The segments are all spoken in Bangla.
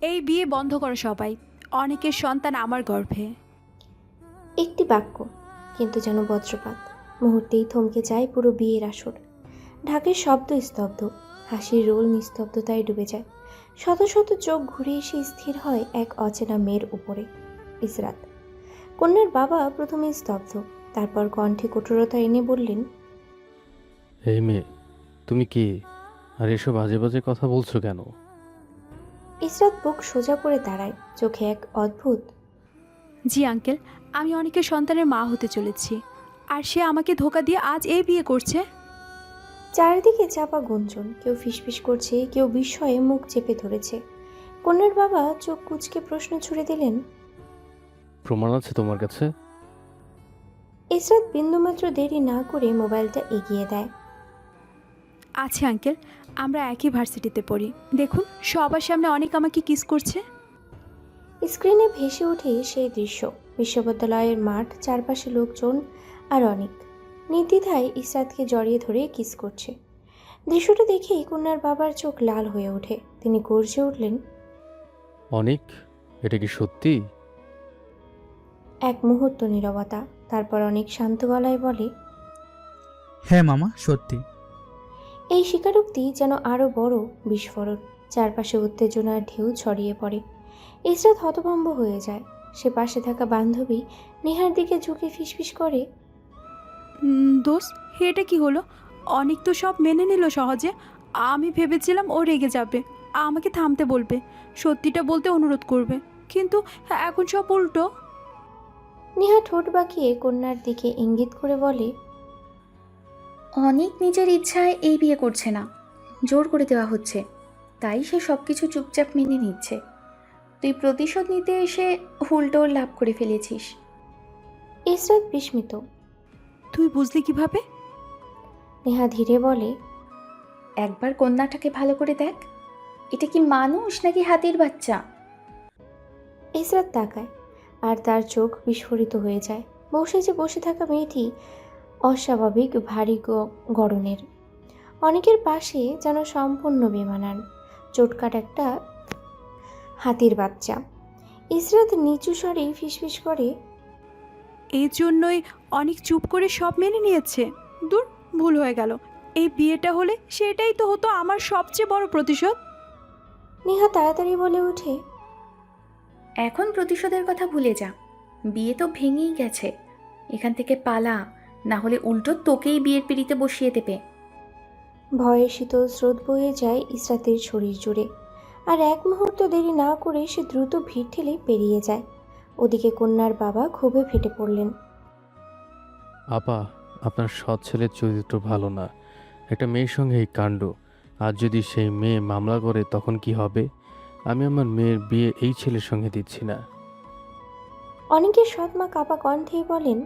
এই বিয়ে বন্ধ করো সবাই। অনেকের সন্তান আমার গর্ভে। একটি বাক্য, কিন্তু যেন বজ্রপাত। মুহূর্তেই থমকে যায় পুরো বিয়ের আসর। ঢাকের শব্দ স্তব্ধ, হাসির রোল নিস্তব্ধতায় ডুবে যায়। শত শত চোখ ঘুরে এসে স্থির হয় এক অচেনা মেয়ের উপরে, ইসরাত। কন্যার বাবা প্রথমে স্তব্ধ, তারপর কণ্ঠে কঠোরতা এনে বললেন, এই মেয়ে, তুমি কি আর এসব বাজে বাজে কথা বলছো কেন? ইসরাত বুক সোজা করে দাঁড়ায়, চোখে এক অদ্ভুত। জি আঙ্কেল, আমি অনেকের সন্তানের মা হতে চলেছি, আর সে আমাকে ধোকা দিয়ে আজ এই বিয়ে করছে। চারিদিকে চাপা গুঞ্জন, কেউ ফিসফিস করছে, কেউ বিস্ময়ে মুখ চেপে ধরেছে। কন্যার বাবা চোখ কুঁচকে প্রশ্ন ছুড়ে দিলেন। প্রমাণ আছে তোমার কাছে? ইসরাত বিন্দুমাত্র দেরি না করে মোবাইলটা এগিয়ে দেয়। আছে আঙ্কেল, আমরা একই ভার্সিটিতে পড়ি। দেখুন, সবার সামনে অনেক আমাকে কিস করছে। স্ক্রিনে ভেসে ওঠে সেই দৃশ্য, বিশ্ববিদ্যালয়ের মাঠ, চারপাশে লোকজন, আর অনেক নির্দ্বিধায় ইসরাতকে জড়িয়ে ধরে কিস করছে। দৃশ্যটা দেখেই কন্যার বাবার চোখ লাল হয়ে ওঠে। তিনি গর্জে উঠলেন। অনেক, এটা কি সত্যি? এক মুহূর্ত নীরবতা, তারপর অনেক শান্ত গলায় বলে, হ্যাঁ মামা, সত্যি। এই স্বীকারোক্তি যেন আরও বড় বিস্ফোরণ। চারপাশে উত্তেজনার ঢেউ ছড়িয়ে পড়ে। ইসরাত হতভম্ব হয়ে যায়। সে পাশে থাকা বান্ধবী নেহার দিকে ঝুঁকে ফিসফিস করে, দোস্ত, এটা কি হলো? অনেক তো সব মেনে নিল সহজে। আমি ভেবেছিলাম ও রেগে যাবে, আমাকে থামতে বলবে, সত্যিটা বলতে অনুরোধ করবে, কিন্তু এখন সব উল্টো। নেহা ঠোঁট বাঁকিয়ে কন্যার দিকে ইঙ্গিত করে বলে, অনেক নিজের ইচ্ছায় এই বিয়ে করছে না, জোর করে দেওয়া হচ্ছে, তাই সে সব কিছু চুপচাপ মেনে নিচ্ছে। তুই প্রতিশোধ নিতে এসে উল্টো লাভ করে ফেলেছিস। ইসরাত বিস্মিত। তুই বুঝলি কিভাবে? নেহা ধীরে বলে, একবার কন্যাটাকে ভালো করে দেখ, এটা কি মানুষ নাকি হাতির বাচ্চা? ইসরাত তাকায়, আর তার চোখ বিস্ফোরিত হয়ে যায়। বসে থাকা মেয়েটি অস্বাভাবিক ভারী গড়নের। অনেকের পাশে যেন সম্পূর্ণ বেমানান, চোটকাট একটা হাতির বাচ্চা। ইসরাত নিচু স্বরে ফিসফিস করে, এই জন্যই অনেক চুপ করে সব মেনে নিয়েছে। দূর, ভুল হয়ে গেল। এই বিয়েটা হলে সেটাই তো হতো আমার সবচেয়ে বড় প্রতিশোধ। নেহা তাড়াতাড়ি বলে ওঠে, এখন প্রতিশোধের কথা ভুলে যা, বিয়ে তো ভেঙেই গেছে। এখান থেকে পালা, না হলে উল্টো তোকেই বিয়ের পিঁড়িতে বসিয়ে দেবে। ভয়ে শীতল স্রোত বয়ে যায় ইসরাতের শরীর জুড়ে। আর এক মুহূর্ত দেরি না করে সে দ্রুত ভিড় ঠেলে পেরিয়ে যায়। ওদিকে কন্যার বাবা ক্ষোভে ফেটে পড়লেন। আপা, আপনার সৎ ছেলের চরিত্র ভালো না। একটা মেয়ের সঙ্গে এই কাণ্ড। আর যদি সেই মেয়ে মামলা করে তখন কি হবে? আমি আমার মেয়ের বিয়ে এই ছেলের সঙ্গে দিচ্ছি না। অনেকের সৎমা কাপা কণ্ঠেই বলেন,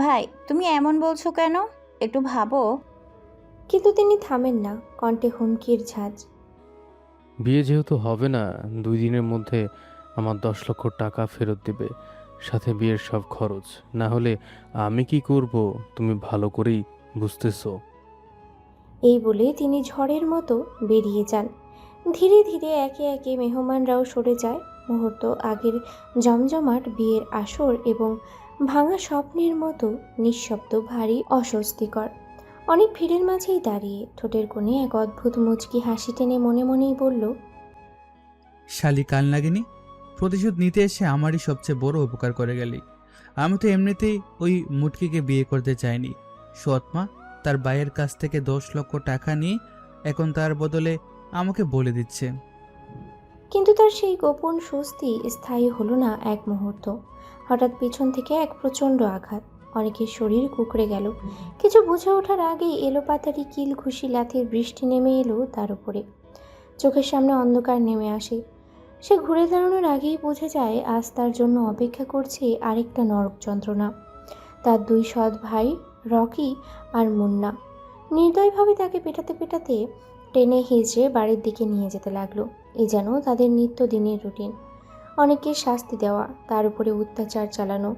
ভাই, তুমি এমন বলছো কেন? একটু ভাবো। কিন্তু তিনি থামেন না, কণ্ঠে হুমকির ঝাঁজ। বিয়ে যেহেতু হবে না, 2 দিনের মধ্যে আমার 10 লক্ষ টাকা ফেরত দেবে, সাথে বিয়ের সব খরচ। না হলে আমি কি করব তুমি ভালো করেই বুঝতেছো। এই বলে তিনি ঝড়ের মতো বেরিয়ে যান। ধীরে ধীরে একে একে মেহমানরাও সরে যায়। মুহূর্ত আগের জমজমাট বিয়ের আসর এবং ভাঙা স্বপ্নের মতো নিঃশব্দ, ভারী, অস্বস্তিকর। অনেক ভিড়ের মাঝেই দাঁড়িয়ে ঠোঁটের কোণে এক অদ্ভুত মুচকি হাসি টেনে মনে মনেই বলল, শালি কাল লাগেনি, প্রতিশোধ নিতে এসে আমারই সবচেয়ে বড় উপকার করে গেলি। আমি তো এমনিতেই ওই মুটকিকে বিয়ে করতে চাইনি। সৎমা তার ভাইয়ের কাছ থেকে 10 লক্ষ টাকা নিয়ে এখন তার বদলে আমাকে বলে দিচ্ছে। কিন্তু তার সেই গোপন স্বস্তি স্থায়ী হলো না এক মুহূর্ত। হঠাৎ পিছন থেকে এক প্রচণ্ড আঘাত। অনেকের শরীর কুঁকড়ে গেল। কিছু বুঝে ওঠার আগেই এলোপাতাড়ি কিল ঘুষি লাথির বৃষ্টি নেমে এলো তার উপরে। চোখের সামনে অন্ধকার নেমে আসে। সে ঘুরে দাঁড়ানোর আগেই বুঝে যায় আজ তার জন্য অপেক্ষা করছে আরেকটা নরক যন্ত্রণা। তার 2 সৎ ভাই রকি আর মুন্না নির্দয়ভাবে তাকে পেটাতে পেটাতে টেনে হিঁচড়ে বাড়ির দিকে নিয়ে যেতে লাগলো। এ যেন তাদের নিত্যদিনের রুটিন। অনেককে শাস্তি দেওয়া, তার উপরে অত্যাচার চালানো।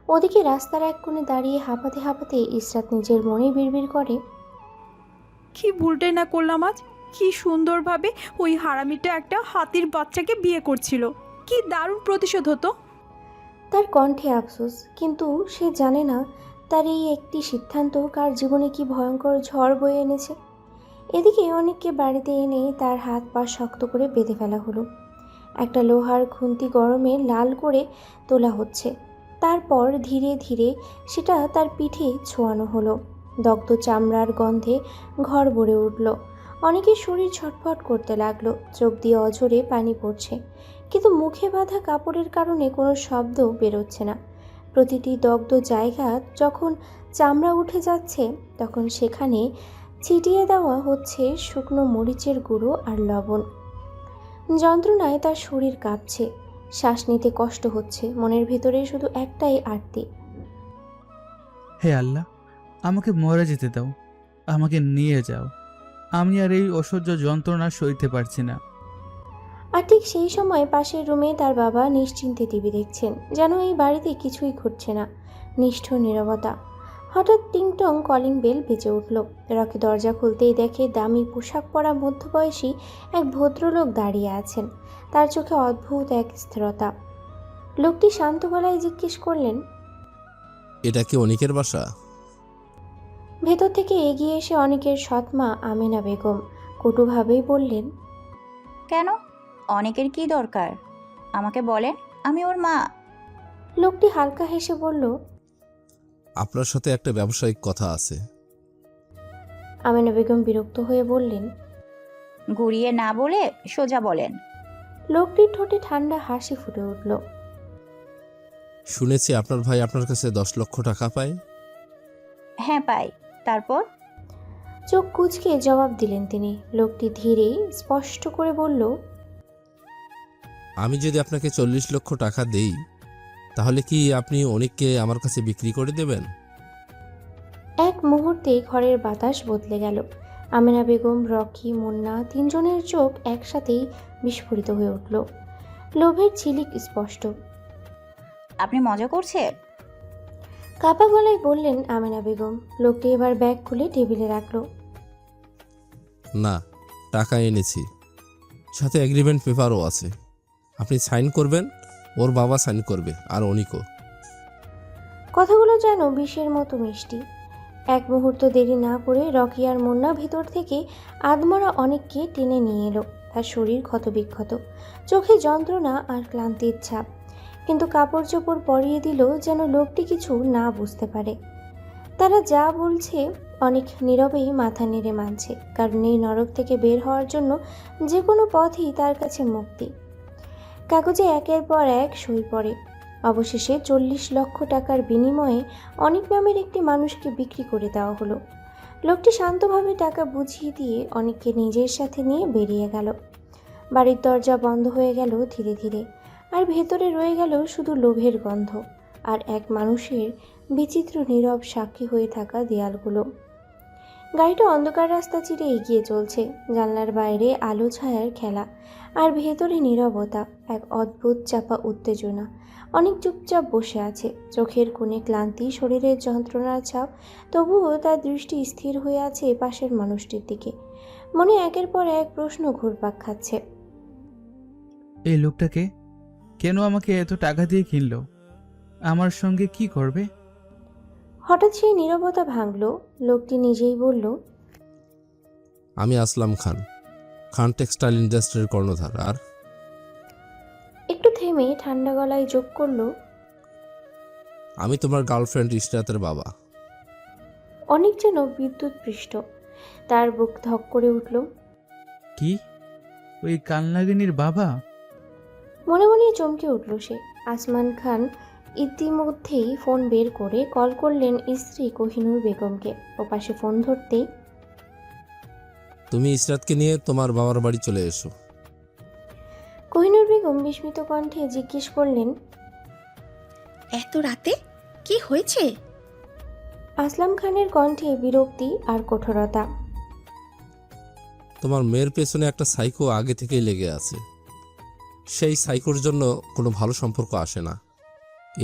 ওদিকে রাস্তার এক কোণে দাঁড়িয়ে হাঁপাতে হাঁপাতে ইসরাত নিজের মনে বিড়বিড় করে, কি ভুলটাই না করলাম আজ। কি সুন্দরভাবে ওই হারামিটা একটা হাতির বাচ্চাকে বিয়ে করছিল। কি দারুণ প্রতিশোধ হতো। তার কণ্ঠে আফসোস, কিন্তু সে জানে না তার এই একটি সিদ্ধান্ত কার জীবনে কি ভয়ঙ্কর ঝড় বয়ে এনেছে। এদিকে অনেককে বাড়িতে এনে তার হাত পা শক্ত করে বেঁধে ফেলা হলো। একটা লোহার খুন্তি গরমে লাল করে তোলা হচ্ছে, তারপর ধীরে ধীরে সেটা তার পিঠে ছোঁয়ানো হলো। দগ্ধ চামড়ার গন্ধে ঘর ভরে উঠল। অনেকের শরীর ছটফট করতে লাগলো, চোখ দিয়ে অঝরে পানি পড়ছে, কিন্তু মুখে বাঁধা কাপড়ের কারণে কোনো শব্দ বেরোচ্ছে না। প্রতিটি দগ্ধ জায়গা যখন চামড়া উঠে যাচ্ছে, তখন সেখানে ছিটিয়ে দেওয়া হচ্ছে শুকনো মরিচের গুঁড়ো আর লবণ। যন্ত্রণায় তার শরীর কাঁপছে, শ্বাস নিতে কষ্ট হচ্ছে, মনের ভেতরে শুধু একটাই আরতি, হে আল্লাহ, আমাকে মরে যেতে দাও, আমাকে নিয়ে যাও, আমি আর এই অসহ্য যন্ত্রণা সইতে পারছি না। আর ঠিক সেই সময় পাশের রুমে তার বাবা নিশ্চিন্তে টিভি দেখছেন, যেন এই বাড়িতে কিছুই ঘটছে না। নিষ্ঠুর নীরবতা। হঠাৎ টিংটং কলিং বেল বেজে উঠল। রকি দরজা খুলতেই দেখে দামি পোশাক পরা মধ্যবয়সী এক ভদ্রলোক দাঁড়িয়ে আছেন। তার চোখে অদ্ভুত এক স্থিরতা। লোকটি শান্ত গলায় জিজ্ঞেস করলেন, এটা কি অনিকের বাসা? ভেতর থেকে এগিয়ে এসে অনেকের সৎমা আমেনা বেগম কটুভাবেই বললেন, কেন? অনেকের কি দরকার? আমাকে বলেন, আমি ওর মা। লোকটি হালকা হেসে বলল, আপনার সাথে একটা ব্যবসায়িক কথা আছে। আমেনা বেগম বিরক্ত হয়ে বললেন। ঘুরিয়ে না বলে সোজা বলেন। লোকটির ঠোঁটে ঠান্ডা হাসি ফুটে উঠল। শুনেছি আপনার ভাই আপনার কাছে 10 লক্ষ টাকা পায়। হ্যাঁ পাই। তারপর? চোখ কুঁচকে জবাব দিলেন তিনি। লোকটি ধীরে স্পষ্ট করে বলল, আমি যদি আপনাকে 40 লক্ষ টাকা দেই, তাহলে কি আপনি অনিককে আমার কাছে বিক্রি করে দেবেন? এক মুহূর্তে ঘরের বাতাস বদলে গেল। আমেনা বেগম, রকি, মুন্না তিনজনের চোখ একসাথেই বিস্ফোরিত হয়ে উঠল। লোভের ঝিলিক স্পষ্ট। আপনি মজা করছেন? কাপা গলায় বললেন আমেনা বেগম। লোকটি এবার ব্যাগ খুলে টেবিলে রাখল। না, টাকা এনেছি, সাথে এগ্রিমেন্ট পেপারও আছে। আপনি সাইন করবেন, ওর বাবা সাইন করবে, আর অনিকও। কথাগুলো যেন বিষের মতো মিষ্টি। এক মুহূর্ত দেরি না করে রকি আর মুন্না ভেতর থেকে আদমরা অনেককে টেনে নিয়ে এলো। তার শরীর ক্ষতবিক্ষত, চোখে যন্ত্রণা আর ক্লান্তির ছাপ, কিন্তু কাপড় চোপড় পরিয়ে দিল যেন লোকটি কিছু না বুঝতে পারে। তারা যা বলছে অনেক নীরবেই মাথা নেড়ে মানছে, কারণ এই নরক থেকে বের হওয়ার জন্য যে কোনো পথই তার কাছে মুক্তি। কাগজে একের পর এক সই পড়ে। অবশেষে 40 লক্ষ টাকার বিনিময়ে অনিক নামের একটি মানুষকে বিক্রি করে দেওয়া হলো। লোকটি শান্তভাবে টাকা বুঝিয়ে দিয়ে অনিককে নিজের সাথে নিয়ে বেরিয়ে গেল। বাড়ির দরজা বন্ধ হয়ে গেল ধীরে ধীরে, আর ভেতরে রয়ে গেল শুধু লোভের গন্ধ আর এক মানুষের বিচিত্র নীরব সাক্ষী হয়ে থাকা দেয়ালগুলো। গাড়িটা অন্ধকার রাস্তা চিরে এগিয়ে চলছে। জানলার বাইরে আলো ছায়ার খেলা, আর ভেতরে নীরবতা, এক অদ্ভুত চাপা উত্তেজনা। অনেক চুপচাপ বসে আছে, চোখের কোণে ক্লান্তি, শরীরের যন্ত্রণার ছাপ, তবুও তার দৃষ্টি স্থির হয়ে আছে পাশের মানুষটির দিকে। মনে একের পর এক প্রশ্ন ঘুরপাক খাচ্ছে। এই লোকটাকে কেন আমাকে এত টাকা দিয়ে কিনলো? আমার সঙ্গে কি করবে? হঠাৎ সেই নীরবতা ভাঙল। লোকটি নিজেই বলল, আমি আসলাম খান, খান টেক্সটাইল ইন্ডাস্ট্রির কর্ণধার। আর একটু থেমে ঠান্ডা গলায় যোগ করল, আমি তোমার গার্লফ্রেন্ড ইশরাতের বাবা। অনেক যেন বিদ্যুৎ পৃষ্ঠ। তার বুক ধক করে উঠল। কি? ওই কালনাগিনীর বাবা? মনে মনে চমকে উঠল সে। আসমান খান ইতিমধ্যেই ফোন বের করে কল করলেন স্ত্রী কোহিনূর বেগমকে। ওপাশে ফোন ধরতেই, তুমি ইশরাতকে নিয়ে তোমার বাবার বাড়ি চলে এসো। কোহিনূর বেগম বিস্মিত কণ্ঠে জিজ্ঞেস করলেন, এত রাতে কি হয়েছে? আসলাম খানের কণ্ঠে বিরক্তি আর কঠোরতা। তোমার মেয়ের পেছনে একটা সাইকো আগে থেকেই লেগে আছে। সেই সাইকোর জন্য কোনো ভালো সম্পর্ক আসে না।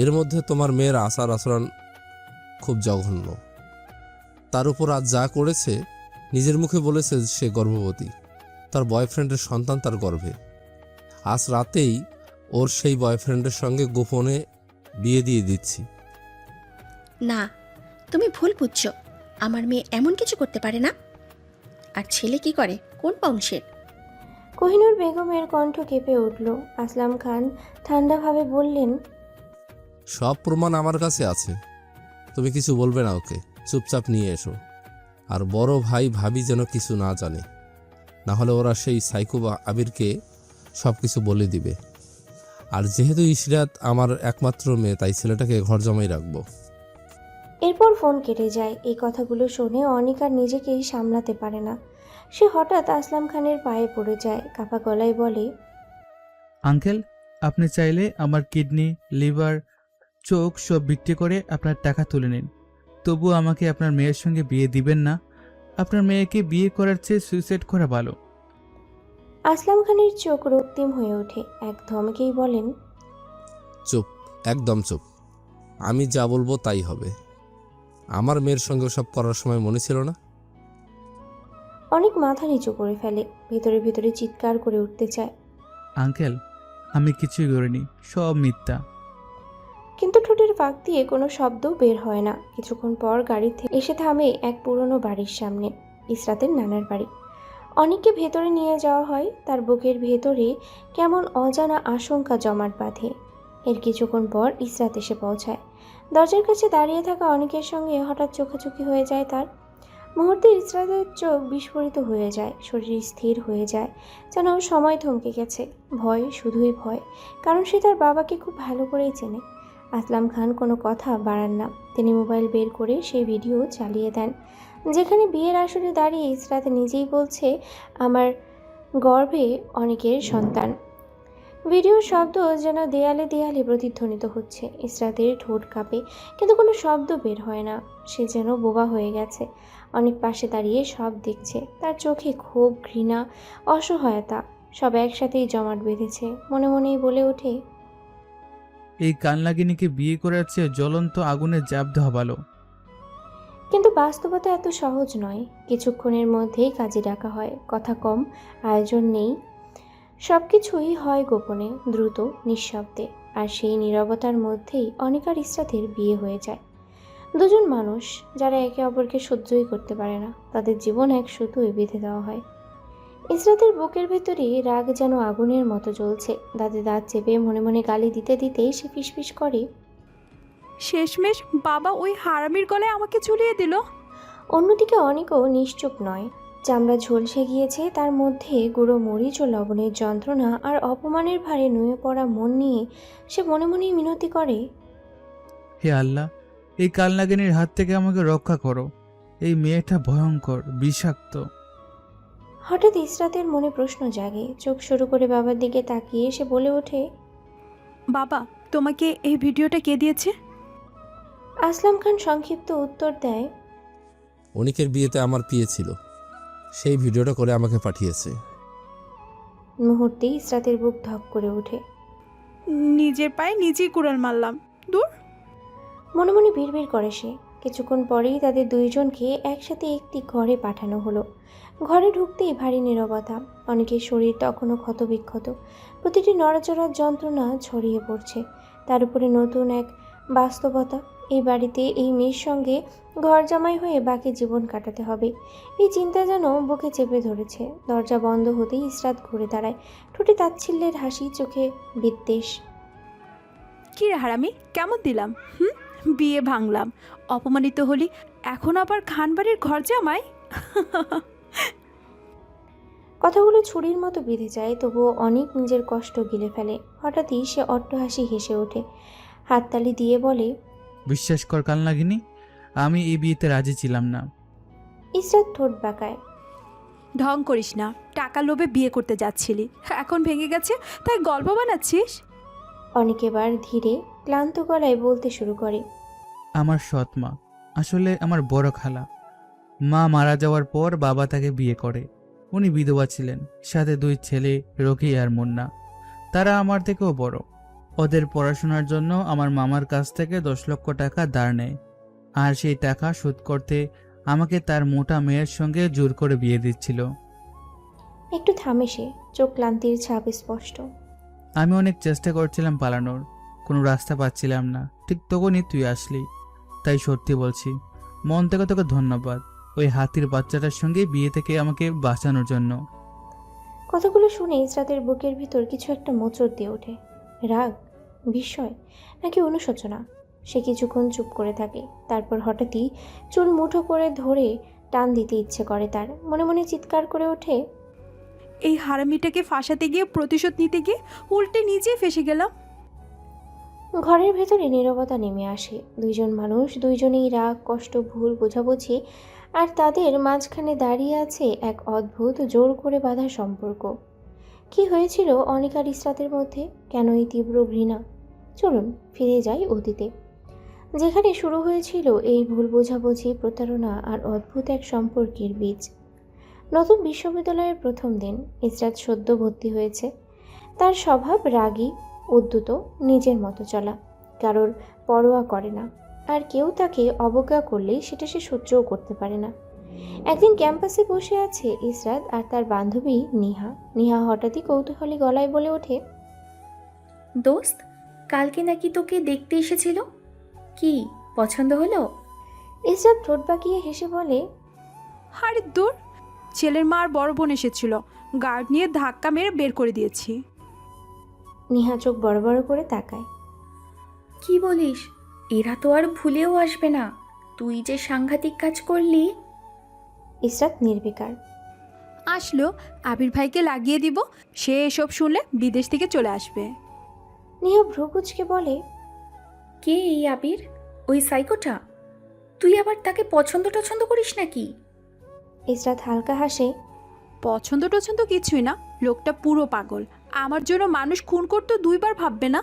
এর মধ্যে তোমার মেয়ের আচার আচরণ খুব জঘন্য। তার উপর আজ যা করেছে নিজের মুখে বলেছে সে গর্ভবতী, তার বয়ফ্রেন্ডের সন্তান তার গর্ভে। আজ রাতেই ওর সেই বয়ফ্রেন্ডের সঙ্গে গোপনে বিয়ে দিয়ে দিচ্ছি। না, তুমি ভুল বুঝছো। আমার মেয়ে এমন কিছু করতে পারে না। আর ছেলে কি করে, কোন বংশের? কোহিনূর বেগমের কণ্ঠ কেঁপে উঠল। আসলাম খান ঠান্ডাভাবে বললেন, সব প্রমাণ আমার কাছে আছে। তুমি কিছু বলবে না ওকে, চুপচাপ নিয়ে এসো। আর বড় ভাই ভাবি যেন কিছু না জানে, না হলে ওরা সেই সাইকো আবিরকে সব কিছু বলে দিবে। আর যেহেতু ইশরাত আমার একমাত্র মেয়ে, তাই ছেলেটাকে ঘর জমাই রাখবো। এরপর ফোন কেটে যায়। এই কথাগুলো শুনে অনিক আর নিজেকেই সামলাতে পারে না। সে হঠাৎ আসলাম খানের পায়ে পড়ে যায়, কাপা গলায় বলে, আঙ্কেল, আপনি চাইলে আমার কিডনি, লিভার, চোখ সব বিক্রি করে আপনার টাকা তুলে নিন, তবু আমাকে আপনার মেয়ের সঙ্গে বিয়ে দিবেন না? আপনার মেয়েকে বিয়ে করার চেয়ে সুইসাইড করা ভালো। আসলাম খানের চোখ রক্তিম হয়ে ওঠে। এক ধমকেই বলেন, চুপ, একদম চুপ। আমি যা বলবো তাই হবে। আমার মেয়ের সঙ্গে সব করার সময় মনে ছিল না? অনেক মাথা নিচু করে ফেলে, ভেতরে ভেতরে চিৎকার করে উঠতে চায়, আঙ্কেল, আমি কিছুই করিনি, সব মিথ্যা। কিন্তু ঠোঁটের ফাঁক দিয়ে কোনো শব্দ বের হয় না। কিছুক্ষণ পর গাড়ি থেকে এসে থামে এক পুরনো বাড়ির সামনে, ইসরাতের নানার বাড়ি। অনেককে ভেতরে নিয়ে যাওয়া হয়। তার বুকের ভেতরে কেমন অজানা আশঙ্কা জমাট বাঁধে। এর কিছুক্ষণ পর ইসরাত এসে পৌঁছায়। দরজার কাছে দাঁড়িয়ে থাকা অনেকের সঙ্গে হঠাৎ চোখাচোখি হয়ে যায় তার। মুহূর্তে ইসরাতের চোখ বিস্ফোরিত হয়ে যায়, শরীর স্থির হয়ে যায়, যেন সময় থমকে গেছে। ভয়, শুধুই ভয়, কারণ সে তার বাবাকে খুব ভালো করেই চেনে। আসলাম খান কোনো কথা বাড়ান না। তিনি মোবাইল বের করে সেই ভিডিও চালিয়ে দেন, যেখানে বিয়ের আসরে দাঁড়িয়ে ইসরাত নিজেই বলছে, আমার গর্ভে অনেকের সন্তান। ভিডিওর শব্দ যেন দেয়ালে দেয়ালে প্রতিধ্বনিত হচ্ছে। ইসরাতের ঠোঁট কাঁপে, কিন্তু কোনো শব্দ বের হয় না। সে যেন বোবা হয়ে গেছে। অনেক পাশে দাঁড়িয়ে সব দেখছে। তার চোখে ক্ষোভ, ঘৃণা, অসহায়তা সব একসাথেই জমাট বেঁধেছে। মনে মনেই বলে ওঠে, এই কানলাগিনীকে বিয়ে করার চেয়ে জ্বলন্ত আগুনে জাপ দেওয়া ভালো। কিন্তু বাস্তবতা এত সহজ নয়। কিছুক্ষণের মধ্যেই কাজে ডাকা হয়, কথা কম, আয়োজন নেই। সব কিছুই হয় গোপনে, দ্রুত, নিঃশব্দে। আর সেই নীরবতার মধ্যেই অনেক আর ইসরাতের বিয়ে হয়ে যায়। দুজন মানুষ যারা একে অপরকে সহ্যই করতে পারে না, তাদের জীবন এক সুতোয় বেঁধে দেওয়া হয়। ইসরাতের বুকের ভেতরে রাগ যেন আগুনের মতো জ্বলছে। দাঁতে দাঁত চেপে মনে মনে গালি দিতে দিতেই সে ফিসফিস করে, শেষমেশ বাবা ওই হারামির গলায় আমাকে ঝুলিয়ে দিল। অন্যদিকে অনেকও নিশ্চুপ নয়। চামড়া ঝলসে গিয়েছে, তার মধ্যে গুঁড়ো মরিচ ও লবণের যন্ত্রণা আর অপমানের ভারে নুয়ে পড়া মন নিয়ে সে মনে মনেই মিনতি করে, হে আল্লাহ, এই কালনাগিনীর হাত থেকে আমাকে রক্ষা করো। এই মেয়েটা ভয়ঙ্কর, বিষাক্ত। হঠাৎ ইসরাতের মনে প্রশ্ন জাগে। চোখ শুরু করে বাবার দিকে তাকিয়ে সে বলে ওঠে, বাবা, তোমাকে এই ভিডিওটা কে দিয়েছে? আসলাম খান সংক্ষিপ্ত উত্তর দেয়, অনিকের বিয়েতে আমার বিয়ে ছিল, সেই ভিডিওটা করে আমাকে পাঠিয়েছে। মুহূর্তেই ইসরাতের বুক ধক করে ওঠে। নিজের পায়ে নিজেই কুড়াল মারলাম। দূর। মনে মনে বিড়বিড় করে সে। কিছুক্ষণ পরেই তাদের দুইজনকে একসাথে একটি ঘরে পাঠানো হলো। ঘরে ঢুকতেই ভারী নীরবতা। অনেকের শরীর তখনও ক্ষতবিক্ষত, প্রতিটি নড়াচড়ার যন্ত্রণা ছড়িয়ে পড়ছে। তার উপরে নতুন এক বাস্তবতা, এই বাড়িতে এই মেয়ের সঙ্গে ঘর জামাই হয়ে বাকি জীবন কাটাতে হবে। এই চিন্তা যেন বুকে চেপে ধরেছে। দরজা বন্ধ হতেই ইসরাত ঘুরে দাঁড়ায়, ঠোঁটে তাচ্ছিল্যের হাসি, চোখে বিদ্বেষ। কি রে হারামি, কেমন দিলাম? বিয়ে ভাঙলাম, অপমানিত হলি, এখন আবার খানবাড়ির ঘর জামাই? কথাগুলো ছুরির মতো বিঁধে যায়, তবুও অনেক নিজের কষ্ট গিলে ফেলে। হঠাৎই সে অট্টহাসি হেসে ওঠে, হাততালি দিয়ে বলে, বিশ্বাস কর কালনাগিনী, আমি এই বিয়েতে রাজি ছিলাম না। ইসরাত ঠোঁট বাঁকায়, ঢং করিস না। টাকা লোভে বিয়ে করতে যাচ্ছিলি, এখন ভেঙে গেছে তাই গল্প বানাচ্ছিস? অনেক এবার ধীরে ক্লান্ত গলায় বলতে শুরু করে, আমার সৎ মা, আসলে আমার বড় খালা। মা মারা যাওয়ার পর বাবা তাকে বিয়ে করে। উনি বিধবা ছিলেন, সাথে 2 ছেলে, রকি আর মুন্না। তারা আমার থেকেও বড়। ওদের পড়াশোনার জন্য আমার মামার কাছ থেকে 10 লক্ষ টাকা ধার নেয়, আর সেই টাকা শোধ করতে আমাকে তার মোটা মেয়ের সঙ্গে জোর করে বিয়ে দিচ্ছিল। একটু থামে সে, চোখ ক্লান্তির ছাপ স্পষ্ট। আমি অনেক চেষ্টা করছিলাম পালানোর, কোনো রাস্তা পাচ্ছিলাম না। ঠিক তখনই তুই আসলি। তাই সত্যি বলছি, মন থেকে তোকে ধন্যবাদ ওই হাতির বাচ্চাটার সঙ্গে বিয়ে থেকে আমাকে বাঁচানোর জন্য। কথাগুলো শুনে ইসরাতের বুকের ভিতর কিছু একটা মোচড় দিয়ে ওঠে। রাগ, বিস্ময় নাকি অনুশোচনা? সে কিছুক্ষণ চুপ করে থাকে, তারপর হঠাৎই চুল মুঠো করে ধরে টান দিতে ইচ্ছে করে তার। মনে মনে চিৎকার করে ওঠে, এই হারামিটাকে ফাঁসাতে গিয়ে, প্রতিশোধ নিতে গিয়ে উল্টে নিজে ফেসে গেলাম। ঘরের ভেতরে নীরবতা নেমে আসে। দুইজন মানুষ, দুইজনেই রাগ, কষ্ট, ভুল বোঝাবুঝি, আর তাদের মাঝখানে দাঁড়িয়ে আছে এক অদ্ভুত জোর করে বাঁধা সম্পর্ক। কি হয়েছিল অনিক আর ইসরাতের মধ্যে? কেন এই তীব্র ঘৃণা? চলুন ফিরে যাই অতীতে, যেখানে শুরু হয়েছিল এই ভুল বোঝাবুঝি, প্রতারণা আর অদ্ভুত এক সম্পর্কের বীজ। নতুন বিশ্ববিদ্যালয়ের প্রথম দিন। ইসরাত সদ্য ভর্তি হয়েছে। তার স্বভাব রাগী, উদ্যত, নিজের মতো চলা, কারোর পরোয়া করে না। আর কেউ তাকে অবজ্ঞা করলেই সেটা সে সহ্যও করতে পারে না। একদিন ক্যাম্পাসে বসে আছে ইসরাত আর তার বান্ধবী নিহা। নিহা হঠাৎই কৌতূহলী গলায় বলে ওঠে, দোস্ত, কালকে নাকি তোকে দেখতে এসেছিল, কি পছন্দ হলো? ইসরাত ঠোঁট বাঁকিয়ে হেসে বলে, আরে দূর, ছেলের মা আর বড় বোন এসেছিল, গার্ড নিয়ে ধাক্কা মেরে বের করে দিয়েছি। নিহা চোখ বড় বড় করে তাকায়। কি বলিস? এরা তো আর ভুলেও আসবে না। তুই যে সাংঘাতিক কাজ করলি। ইসরাত নির্বিকার। আসলো, আবির ভাইকে লাগিয়ে দিব, সে এসব শুনলে বিদেশ থেকে চলে আসবে। নিহা ভ্রু কুঁচকে বলে, কে এই আবির? ওই সাইকোটা? তুই আবার তাকে পছন্দ টছন্দ করিস নাকি? ইসরাত হালকা হাসে। পছন্দ টছন্দ কিছুই না, লোকটা পুরো পাগল। আমার জন্য মানুষ খুন করতে দুইবার ভাববে না।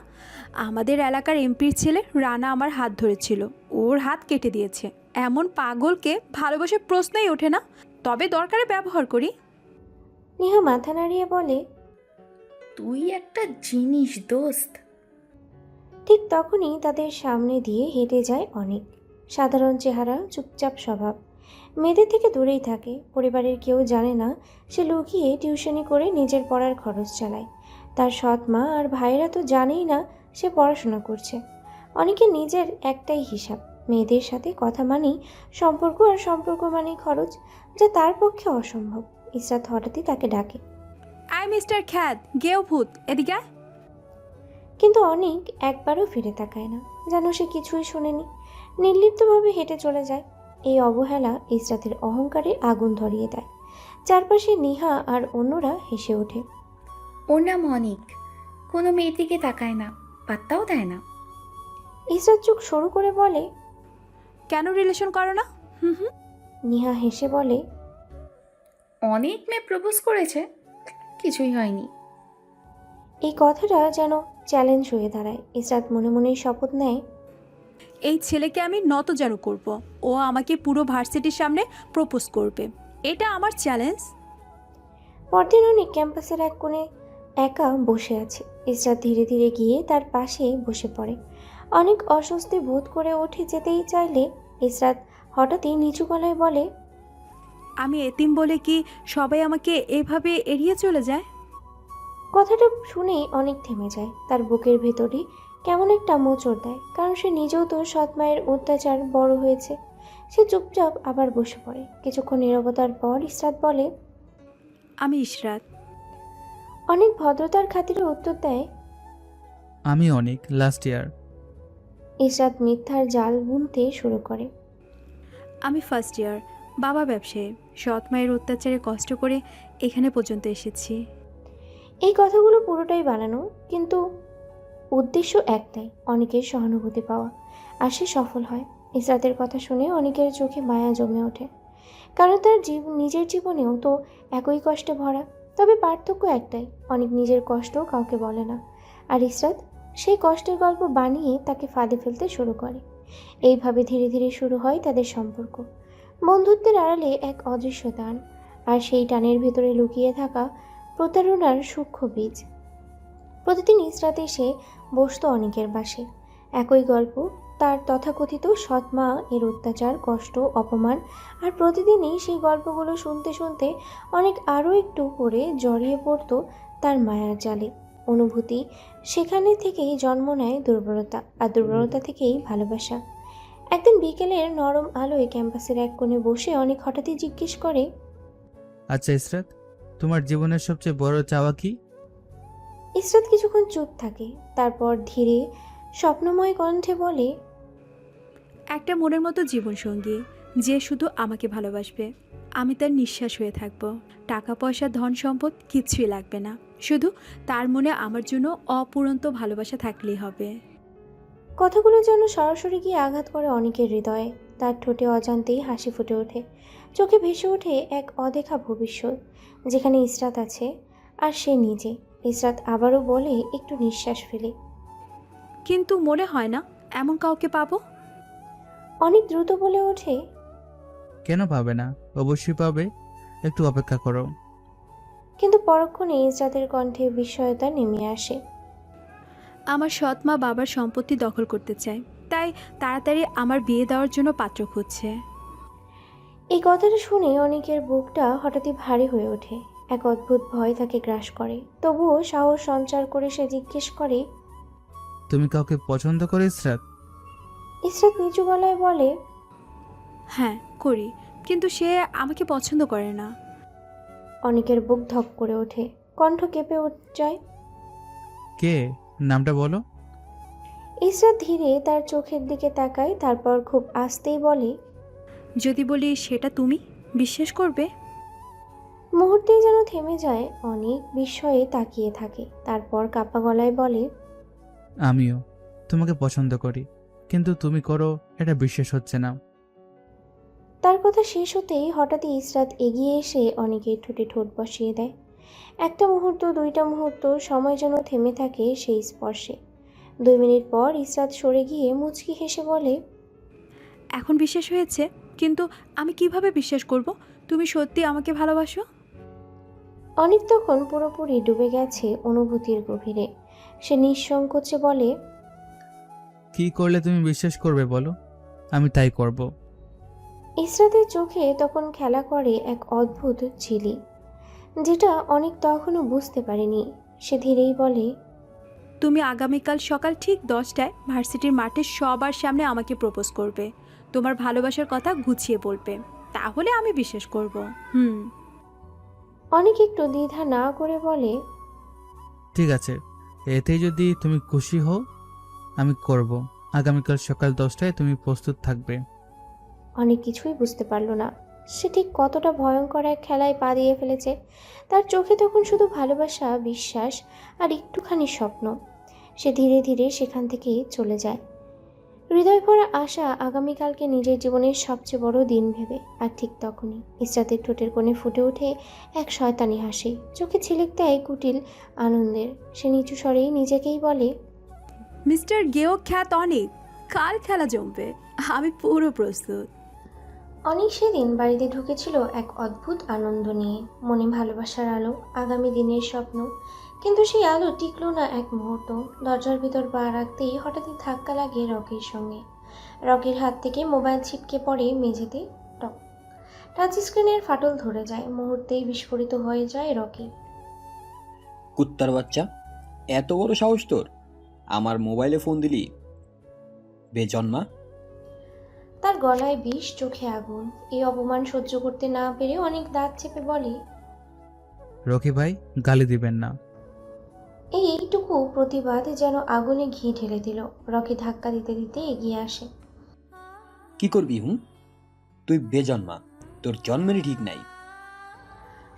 আমাদের এলাকার এমপির ছেলে রানা আমার হাত ধরেছিল, ওর হাত কেটে দিয়েছে। এমন পাগলকে ভালোবাসার প্রশ্নই ওঠে না, তবে দরকারে ব্যবহার করি। নিহা মাথা নাড়িয়ে বলে, তুই একটা জিনিস দোস্ত। ঠিক তখনই তাদের সামনে দিয়ে হেঁটে যায় অনেক। সাধারণ চেহারা, চুপচাপ স্বভাব, মেয়েদের থেকে দূরেই থাকে। পরিবারের কেউ জানে না সে লুকিয়ে টিউশনি করে নিজের পড়ার খরচ চালায়। তার সৎ মা আর ভাইয়েরা তো জানেই না সে পড়াশোনা করছে। অনেকের নিজের একটাই হিসাব, মেয়েদের সাথে কথা মানেই সম্পর্ক, আর সম্পর্ক মানেই খরচ, যা তার পক্ষে অসম্ভব। ইসরাত হঠাৎই তাকে ডাকে, আই মিস্টার খ্যাত, গেও ভূত, এদিকে আয়। কিন্তু অনেক একবারও ফিরে তাকায় না, যেন সে কিছুই শোনেনি। নির্লিপ্তভাবে হেঁটে চলে যায়। এই অবহেলা ইসরাতের অহংকারে আগুন ধরিয়ে দেয়। চারপাশে নিহা আর অন্যরা হেসে ওঠে। ওর নাম অনিক, কোনো মেয়ের দিকে তাকায় না, পাত্তাও দেয় না। ইসরাত চোখ সরু করে বলে, কেন রিলেশন করো না? হুম হুম। নিহা হেসে বলে, অনেক মেয়ে প্রপোজ করেছে, কিছুই হয়নি। এই কথাটা যেন চ্যালেঞ্জ হয়ে দাঁড়ায়। ইসরাত মনে মনেই শপথ নেয়, এই ছেলেকে আমি নতজানু করব, ও আমাকে পুরো ভার্সিটির সামনে প্রপোজ করবে, এটা আমার চ্যালেঞ্জ। পরদিন অনেক ক্যাম্পাসের এক কোণে একা বসে আছে। ইসরাত ধীরে ধীরে গিয়ে তার পাশে বসে পড়ে। অনেক অস্বস্তি বোধ করে উঠে যেতেই চাইলে ইসরাত হঠাৎই নিচু গলায় বলে, আমি এতিম বলে কি সবাই আমাকে এভাবে এড়িয়ে চলে যায়? কথাটা শুনেই অনেক থেমে যায়। তার বুকের ভেতরে কেমন একটা মোচড় দেয়, কারণ সে নিজেও তো সৎ মায়ের অত্যাচার বড় হয়েছে। সে চুপচাপ আবার বসে পড়ে। কিছুক্ষণ নীরবতার পর ইসরাত বলে, আমি ইশরাত। অনেক ভদ্রতার খাতিরে উত্তর দেয়, আমি অনেক, লাস্ট ইয়ার। ইসরাত মিথ্যার জাল বুনতে শুরু করে। আমি ফার্স্ট ইয়ার, বাবা ব্যবসায়ী, সৎ মায়ের অত্যাচারে কষ্ট করে এখানে পর্যন্ত এসেছি। এই কথাগুলো পুরোটাই বানানো, কিন্তু উদ্দেশ্য একটাই, অনেকের সহানুভূতি পাওয়া। আর সে সফল হয়। ইসরাতের কথা শুনে অনেকের চোখে মায়া জমে ওঠে, কারণ তার নিজের জীবনেও তো একই কষ্টে ভরা। তবে পার্থক্য একটাই, অনেক নিজের কষ্ট কাউকে বলে না, আর ইসরাত সেই কষ্টের গল্প বানিয়ে তাকে ফাঁদে ফেলতে শুরু করে। এইভাবে ধীরে ধীরে শুরু হয় তাদের সম্পর্ক। বন্ধুত্বের আড়ালে এক অদৃশ্য টান, আর সেই টানের ভেতরে লুকিয়ে থাকা প্রতারণার সূক্ষ্ম বীজ। প্রতিদিন ইসরাত এসে বসতো অনেকের বাসে। একই গল্প, তার তথাকথিত সৎমা এর অত্যাচার, কষ্ট, অপমান আর প্রতিদিনই সেই গল্পগুলো শুনতে শুনতে অনেক আরও একটু করে জড়িয়ে পড়তো তার মায়ার জালে। অনুভূতি সেখানে থেকেই জন্ম নেয় দুর্বলতা, আর দুর্বলতা থেকেই ভালোবাসা। একদিন বিকেলের নরম আলোয় ক্যাম্পাসের এক কোণে বসে অনেক হঠাৎই জিজ্ঞেস করে, আচ্ছা ইসরাত, তোমার জীবনের সবচেয়ে বড় চাওয়া কি? ইসরাত কিছুক্ষণ চুপ থাকে, তারপর ধীরে স্বপ্নময় কণ্ঠে বলে, একটা মনের মতো জীবনসঙ্গী যে শুধু আমাকে ভালোবাসবে, আমি তার নিঃশ্বাস হয়ে থাকব। টাকা পয়সা ধন সম্পদ কিচ্ছুই লাগবে না, শুধু তার মনে আমার জন্য অপুরন্ত ভালোবাসা থাকলেই হবে। কথাগুলো যেন সরাসরি গিয়ে আঘাত করে অনেকের হৃদয়ে। তার ঠোঁটে অজান্তেই হাসি ফুটে ওঠে, চোখে ভেসে ওঠে এক অদেখা ভবিষ্যৎ, যেখানে ইসরাত আছে আর সে নিজে। ইসরাত আবারও বলে, একটু নিঃশ্বাস ফেলে। কিন্তু মনে হয় না এমন কাউকে পাবো। অনেক দ্রুত বলে ওঠে, কেন পাবে না? অবশ্যই পাবে, একটু অপেক্ষা করো। কিন্তু পরক্ষণে ইসরাতের কণ্ঠে বিস্ময়তা নেমে আসে। আমার সৎ মা বাবার সম্পত্তি দখল করতে চায়, তাই তাড়াতাড়ি আমার বিয়ে দেওয়ার জন্য পাত্র খুঁজছে। এই কথাটা শুনে অনেকের বুকটা হঠাৎই ভারী হয়ে ওঠে। এক অদ্ভুত ভয় তাকে গ্রাস করে, তবুও সাহস সঞ্চার করে সে জিজ্ঞেস করে, তুমি কাউকে পছন্দ করো ইসরাত? ইসরাত নিচু গলায় বলে, হ্যাঁ করি, কিন্তু সে আমাকে পছন্দ করে না। অনেকের বুক ধক করে ওঠে, কণ্ঠ কেঁপে যায়। কে? নামটা বলো। ইসরাত ধীরে তার চোখের দিকে তাকায়, তারপর খুব আস্তেই বলে, যদি বলি সেটা তুমি বিশ্বাস করবে? মুহূর্তেই যেন থেমে যায়, অনেক বিস্ময়ে তাকিয়ে থাকে, তারপর কাপা গলায় বলে, আমিও তোমাকে পছন্দ করি, কিন্তু তুমি করো এটা বিশ্বাস হচ্ছে না। তার কথা শেষ হতেই হঠাৎই ইসরাত এগিয়ে এসে অনেকের ঠোঁটে ঠোঁট বসিয়ে দেয়। একটা মুহূর্ত, দুইটা মুহূর্ত, সময় যেন থেমে থাকে সেই স্পর্শে। 2 মিনিট পর ইসরাত সরে গিয়ে মুচকি হেসে বলে, এখন বিশ্বাস হয়েছে, কিন্তু আমি কিভাবে বিশ্বাস করব তুমি সত্যি আমাকে ভালোবাসো? অনেক তখন পুরোপুরি ডুবে গেছে অনুভূতির গভীরে। সে নিঃসংকোচে বলে, কি করলে তুমি বিশ্বাস করবে বলো, আমি তাই করব। ইসরাতের চোখে তখন খেলা করে এক অদ্ভুত ঝিলি, যেটা অনেক তখনও বুঝতে পারেনি। সে ধীরেই বলে, তুমি আগামীকাল সকাল ঠিক 10টায় ভার্সিটির মাঠে সবার সামনে আমাকে প্রপোজ করবে, তোমার ভালোবাসার কথা গুছিয়ে বলবে, তাহলে আমি বিশ্বাস করব। অনেক একটু দ্বিধা না করে বলে, ঠিক আছে, এতে যদি তুমি খুশি হও আমি করব। আগামীকাল সকাল 10টায় তুমি প্রস্তুত থাকবে। অনেক কিছুই বুঝতে পারল না সে ঠিক কতটা ভয়ঙ্কর এক খেলায় পা দিয়ে ফেলেছে। তার চোখে তখন শুধু ভালোবাসা, বিশ্বাস আর একটুখানি স্বপ্ন। সে ধীরে ধীরে সেখান থেকে চলে যায়, হৃদয় ভরা আশা আগামীকালকে নিজের জীবনের সবচেয়ে বড় দিন ভেবে। আর ঠিক তখনই ইসরাতের ঠোঁটের কোণে ফুটে ওঠে এক শয়তানি হাসি, চোখে ঝিলিক দেয় কুটিল আনন্দের। সে নিচু স্বরেই নিজেকেই বলে, মিস্টার গেও খ্যাত অনেক, কাল খেলা জমবে, আমি পুরো প্রস্তুত। অনেক সেদিন বাড়িতে ঢুকেছিল এক অদ্ভুত আনন্দ নিয়ে, মনে ভালোবাসার আলো, আগামী দিনের স্বপ্ন। কিন্তু সেই আলো টিকল না এক মুহূর্ত। দরজার ভিতর পা রাখতেই হঠাৎই ধাক্কা লাগে রকির সঙ্গে। রকির হাত থেকে মোবাইল ছিটকে পড়ে মেঝেতে, টক। টাচ স্ক্রিনের ফাটল ধরে যায়, মুহূর্তেই বিস্ফোরিত হয়ে যায় রকি। কুত্তার বাচ্চা, এত বড় সাহস তোর! আমার মোবাইলে ফোন দিলি, বেজন্মা! তার গলায় বিষ, চোখে আগুন। এই অপমান সহ্য করতে না পেরে অনেক দাঁত চেপে বলে, রকি ভাই, গালি দিবেন না। এইটুকু প্রতিবাদ যেন আগুনে ঘি ঢেলে দিল। রকি ধাক্কা দিতে দিতে এগিয়ে আসে। কি করবি তুই বেজন্মা, তোর জন্মেরই ঠিক নাই।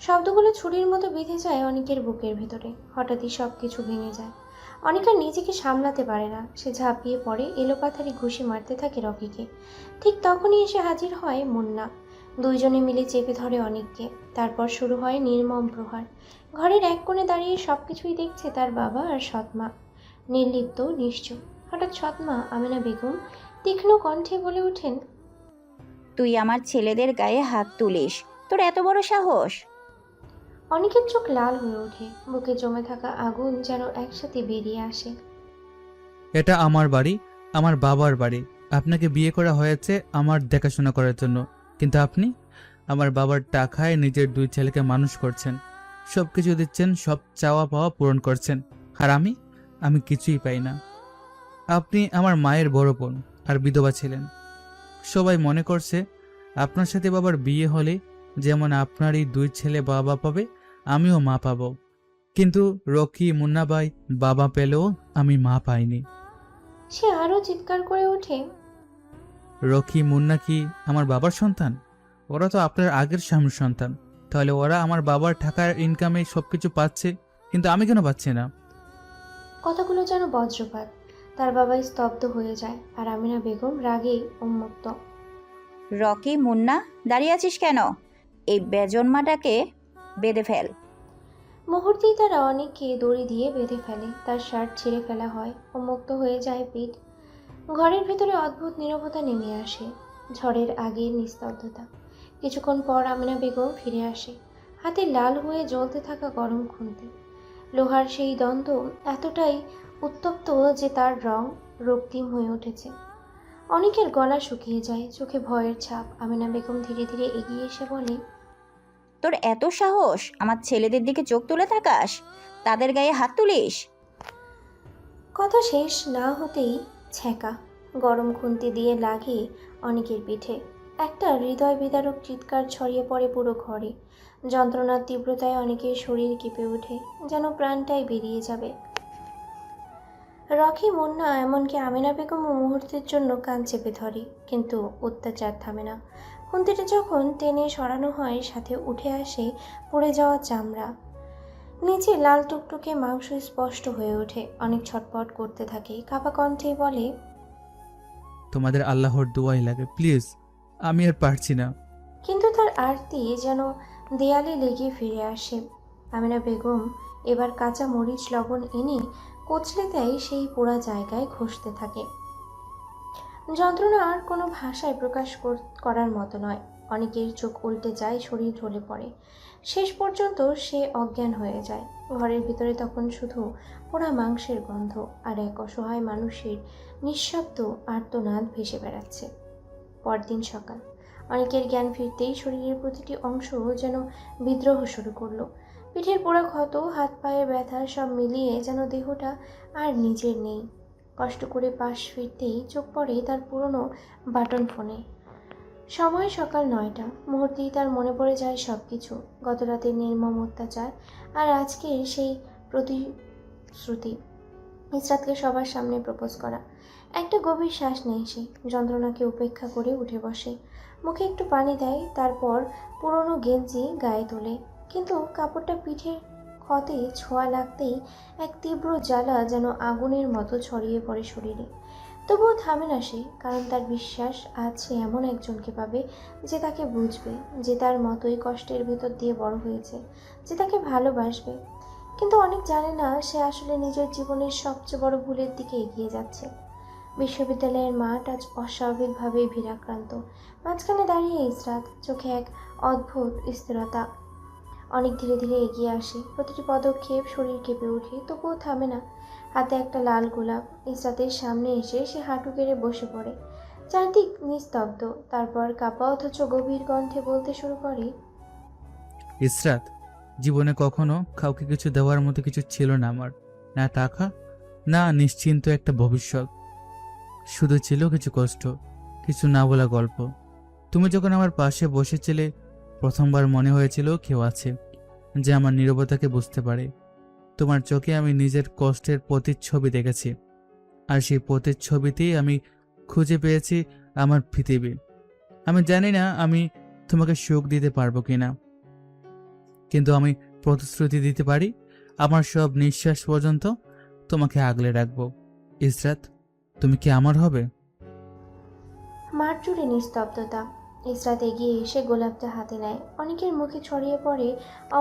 শব্দগুলো ছুরির মতো বিঁধে যায় অনেকের বুকের ভিতরে। হঠাৎই সব কিছু ভেঙে যায়। অনেক আর নিজেকে সামলাতে পারে না, সে ঝাঁপিয়ে পড়ে, এলোপাথারি ঘুষি মারতে থাকে রকিকে। ঠিক তখনই এসে হাজির হয় মুন্না। দুইজনে মিলে চেপে ধরে অনেককে। তারপর শুরু হয় নির্মম প্রহার। ঘরের এক কোণে দাঁড়িয়ে সবকিছুই দেখছে তার বাবা আর সৎমা, নির্লিপ্ত, নিশ্চুপ। হঠাৎ সৎমা আমেনা বেগম তীক্ষ্ণ কণ্ঠে বলে ওঠেন, তুই আমার ছেলেদের গায়ে হাত তুলিস, তোর এত বড় সাহস! অনেকের চোখ লাল হয়ে ওঠে, বুকে জমে থাকা আগুন যেন একসাথে বেরিয়ে আসে। এটা আমার বাড়ি, আমার বাবার বাড়ি। আপনাকে বিয়ে করা হয়েছে আমার দেখাশোনা করার জন্য, কিন্তু আপনি আমার বাবার টাকায় নিজের 2 ছেলেকে মানুষ করছেন, সব কিছু দিচ্ছেন, সব চাওয়া পাওয়া পূরণ করছেন, আর আমি কিছুই পাই না। আপনি আমার মায়ের বড় বোন আর বিধবা ছিলেন। সবাই মনে করছে আপনার সাথে বাবার বিয়ে হলে যেমন আপনার এই 2 ছেলে বাবা পাবে, আমিও মা পাবো। কিন্তু রকি মুন্নাবাই বাবা পেলেও আমি মা পাইনি। সে আরও চিৎকার করে ওঠে। রকি মুন্না কি আমার বাবার সন্তান? ওরা তো আপনার আগের স্বামীর সন্তান। তাহলে ওরা আমার বাবার টাকার ইনকামে সবকিছু পাচ্ছে, কিন্তু আমি কেন পাচ্ছি না? কথাগুলো যেন বজ্রপাত। তার বাবা স্তব্ধ হয়ে যায় আর আমিনা বেগম রাগে উন্মত্ত। রকি, মুন্না, দাঁড়িয়ে আছিস কেন? এই বেজন্মাটাকে বেঁধে ফেল। মুহূর্তেই তারা অনেককে দড়ি দিয়ে বেঁধে ফেলে। তার শার্ট ছিঁড়ে ফেলা হয়, উন্মুক্ত হয়ে যায় পিঠ। ঘরের ভেতরে অদ্ভুত নীরবতা নেমে আসে, ঝড়ের আগের নিস্তব্ধতা। কিছুক্ষণ পর আমিনা বেগম ফিরে আসে, হাতে লাল হয়ে জ্বলতে থাকা গরম খুন্তি। লোহার সেই দ্বন্দ্ব এতটাই উত্তপ্ত যে তার রং রক্তিম হয়ে উঠেছে। অনেকের গলা শুকিয়ে যায়, চোখে ভয়ের ছাপ। আমিনা বেগম ধীরে ধীরে এগিয়ে এসে বলে, তোর এত সাহস আমার ছেলেদের দিকে চোখ তুলে তাকাস, তাদের গায়ে হাত তুলিস? কথা শেষ না হতেই ছ্যাঁকা গরম খুন্তি দিয়ে লাগে অনেকের পিঠে। একটা হৃদয় বিদারক চিৎকার ছড়িয়ে পড়ে পুরো ঘরে। যন্ত্রণার তীব্রতায় অনেকের শরীর কেঁপে ওঠে, যেন প্রাণটাই বেরিয়ে যাবে। রকি, মুন্না, এমনকি আমিনা বেগমও মুহূর্তের জন্য কান চেপে ধরে, কিন্তু অত্যাচার থামে না। খুন্তিটা যখন টেনে সরানো হয়, সাথে উঠে আসে পড়ে যাওয়া চামড়া। নিচে লাল টুকটুকে মাংস স্পষ্ট হয়ে ওঠে। অনেক ছটপট করতে থাকে, কাপা কণ্ঠে বলে, তোমাদের আল্লাহর দোয়াই লাগে, প্লিজ, আমি আর পারছি না। কিন্তু তার আরতি যেন দেয়ালে লেগে ফিরে আসে। আমিনা বেগম এবার কাঁচা মরিচ লবণ এনে কচলে দেয় সেই পোড়া জায়গায়, ঘষতে থাকে। যন্ত্রণা আর কোনো ভাষায় প্রকাশ করার মতো নয়। অনেকের চোখ উল্টে যায়, শরীর ঢলে পড়ে, শেষ পর্যন্ত সে অজ্ঞান হয়ে যায়। ঘরের ভিতরে তখন শুধু পোড়া মাংসের গন্ধ আর এক অসহায় মানুষের নিঃশব্দ আর্তনাদ ভেসে বেড়াচ্ছে। পরদিন সকাল, অনেকের জ্ঞান ফিরতেই শরীরের প্রতিটি অংশ যেন বিদ্রোহ শুরু করলো। পিঠের পোড়া ক্ষত, হাত পায়ের ব্যথা, সব মিলিয়ে যেন দেহটা আর নিজের নেই। কষ্ট করে পাশ ফিরতেই চোখ পড়ে তার পুরনো বাটন ফোনে। সময় সকাল 9টা। মুহূর্তেই তার মনে পড়ে যায় সব কিছু, গত রাতের নির্মম অত্যাচার আর আজকের সেই প্রতিশ্রুতি। ইসরাতকে সবার সামনে প্রপোজ করা। একটা গভীর শ্বাস নেয় সে, যন্ত্রণাকে উপেক্ষা করে উঠে বসে, মুখে একটু পানি দেয়, তারপর পুরনো গেঞ্জি গায়ে তোলে। কিন্তু কাপড়টা পিঠের ক্ষতে ছোঁয়া লাগতেই এক তীব্র জ্বালা যেন আগুনের মতো ছড়িয়ে পড়ে শরীরে। তবুও থামে না সে, কারণ তার বিশ্বাস আজ সে এমন একজনকে পাবে যে তাকে বুঝবে, যে তার মতোই কষ্টের ভেতর দিয়ে বড় হয়েছে, যে তাকে ভালোবাসবে। কিন্তু অনেক জানে না সে আসলে নিজের জীবনের সবচেয়ে বড় ভুলের দিকে এগিয়ে যাচ্ছে। বিশ্ববিদ্যালয়ের মাঠ আজ অস্বাভাবিকভাবেই ভিড়াক্রান্ত। মাঝখানে দাঁড়িয়ে ইসরাত, চোখে এক অদ্ভুত স্থিরতা। অনেক ধীরে ধীরে এগিয়ে আসে, প্রতিটি পদক্ষেপ শরীর কেঁপে ওঠে, তবুও থামে না। হাতে একটা লাল গোলাপ। ইসরাতের সামনে এসে সে হাঁটু গেড়ে বসে পড়ে। চারদিক নিস্তব্ধ। তারপর কাপা অথচ গভীর কণ্ঠে বলতে শুরু করে, ইসরাত, জীবনে কখনো কাউকে কিছু দেওয়ার মতো কিছু ছিল না আমার। না টাকা, না নিশ্চিন্ত একটা ভবিষ্যৎ। শুধু ছিল কিছু কষ্ট, কিছু না বলা গল্প। তুমি যখন আমার পাশে বসেছিলে, প্রথমবার মনে হয়েছিল কেউ আছে যে আমার নীরবতাকে বুঝতে পারে। তোমার চোখে আমি নিজের কষ্টের প্রতিচ্ছবি দেখেছি, আর সেই প্রতিচ্ছবিতেই আমি খুঁজে পেয়েছি আমার পৃথিবী। আমি জানি না আমি তোমাকে সুখ দিতে পারবো কিনা, কিন্তু আমি প্রতিশ্রুতি দিতে পারি আমার সব নিঃশ্বাস পর্যন্ত তোমাকে আগলে রাখবো। ইসরাত, তুমি কি আমার হবে? মাঠ জুড়ে নিস্তব্ধতা। ইসরাত এগিয়ে এসে গোলাপটা হাতে নেয়। অনেকের মুখে ছড়িয়ে পড়ে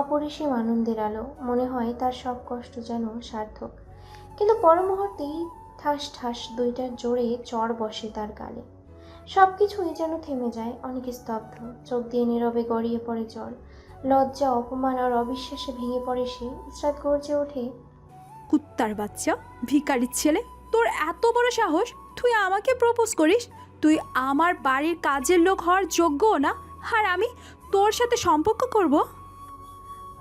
অপরিসীম আনন্দের আলো। মনে হয় তার সব কষ্ট যেন সার্থক। কিন্তু পর মুহূর্তেই ঠাস ঠাস দুইটার জোরে চড় বসে তার গালে। সব কিছুই যেন থেমে যায়। অনেক স্তব্ধ, চোখ দিয়ে নীরবে গড়িয়ে পড়ে জল। লজ্জা, অপমান আর অবিশ্বাসে ভেঙে পড়ে সে। ইসরাত গর্জে ওঠে, কুত্তার বাচ্চা, ভিখারির ছেলে, তোর এত বড় সাহস! তুই আমাকে প্রপোজ করিস? তুই আমার বাড়ির কাজের লোক হওয়ার যোগ্যও না, আর আমি তোর সাথে সম্পর্ক করব?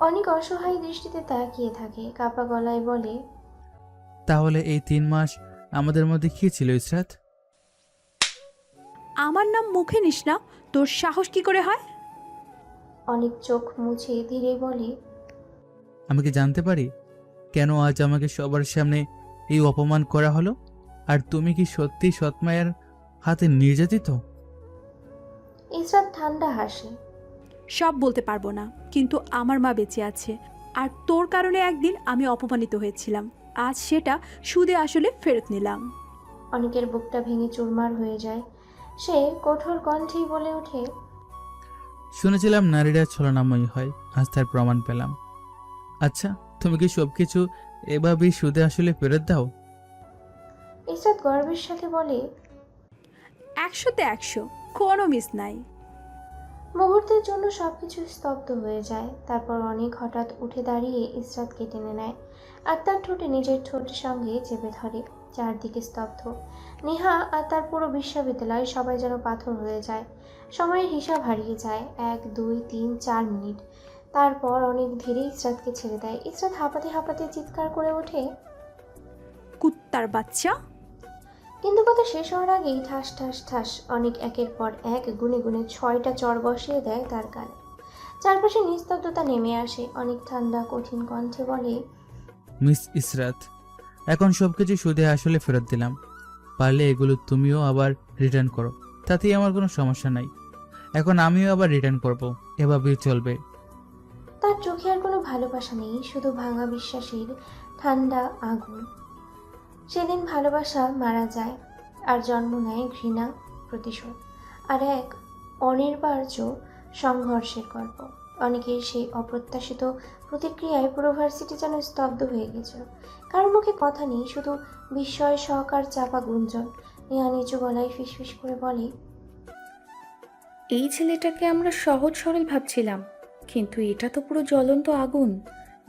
অনেক অসহায় দৃষ্টিতে তাকিয়ে থাকে, কাপা গলায় বলে, তাহলে এই 3 মাস আমাদের মধ্যে কি ছিল ইসরাত? আমার নাম মুখে নিস না, তোর সাহস কি করে হয়? অনেক চোখ মুছে ধীরে বলে, আমি কি জানতে পারি কেন আজ আমাকে সবার সামনে এই অপমান করা হলো? আর তুমি কি সত্যি সৎমায়ের হাতে নির্যাতিত? ইসরাত ঠান্ডা হাসে। সব বলতে পারবো না, কিন্তু আমার মা বেঁচে আছে, আর তোর কারণে একদিন আমি অপমানিত হয়েছিলাম, আজ সেটা সুদে আসলে ফেরত নিলাম। অনেকের বুকটা ভেঙে চুরমার হয়ে যায়। সে কঠোর কণ্ঠেই বলে ওঠে, শুনেছিলাম নারীরা ছলনাময়ী হয়, আজ তার প্রমাণ পেলাম। আচ্ছা, তুমি কি সবকিছু এভাবেই সুদে আসলে ফেরত দাও? ইসরাত গর্বের সাথে বলে, 100তে 100, কোনো মিস নাই। মুহূর্তের জন্য সবকিছু স্তব্ধ হয়ে যায়। তারপর অনেক হঠাৎ উঠে দাঁড়িয়ে ইসরাতকে টেনে নেয় আর তার ঠোঁটে নিজের ঠোঁটের সঙ্গে চেপে ধরে। চারদিকে স্তব্ধ। নেহা আর তার পুরো বিশ্ববিদ্যালয় সবাই যেন পাথর হয়ে যায়। সময়ের হিসাব হারিয়ে যায়। 1, 2, 3, 4 মিনিট। তারপর অনেক ধীরে ইসরাতকে ছেড়ে দেয়। ইসরাত হাঁপাতে হাঁপাতে চিৎকার করে ওঠে, কুত্তার বাচ্চা! কিন্তু কথা শেষ হওয়ার আগেই ঠাস ঠাস ঠাস অনেক একের পর এক গুনে গুনে 6টা চড় বসিয়ে দেয় তার গালে। চারপাশে নিস্তব্ধতা নেমে আসে। অনেক ঠান্ডা কঠিন কণ্ঠে বলে, মিস ইসরাত, এখন সবকিছু সুদে আসলে ফেরত দিলাম। পারলে এগুলো তুমিও আবার রিটার্ন করো, তাতেই আমার কোনো সমস্যা নাই। এখন আমিও আবার রিটার্ন করব, এভাবেই চলবে। তার চোখে আর কোনো ভালোবাসা নেই, শুধু ভাঙা বিশ্বাসের ঠান্ডা আগুন। সেদিন ভালোবাসা মারা যায় আর জন্ম নেয় ঘৃণা, প্রতিশোধ আর এক অনির্বার্য সংঘর্ষের গল্প। অনেকের সেই অপ্রত্যাশিত প্রতিক্রিয়ায় পুরো ভার্সিটি যেন স্তব্ধ হয়ে গেছিল। কারোর মুখে কথা নেই, শুধু বিস্ময় সহকার চাপা গুঞ্জন। নেহা নিচু গলায় ফিসফিস করে বলে, এই ছেলেটাকে আমরা সহজ সরল ভাবছিলাম, কিন্তু এটা তো পুরো জ্বলন্ত আগুন,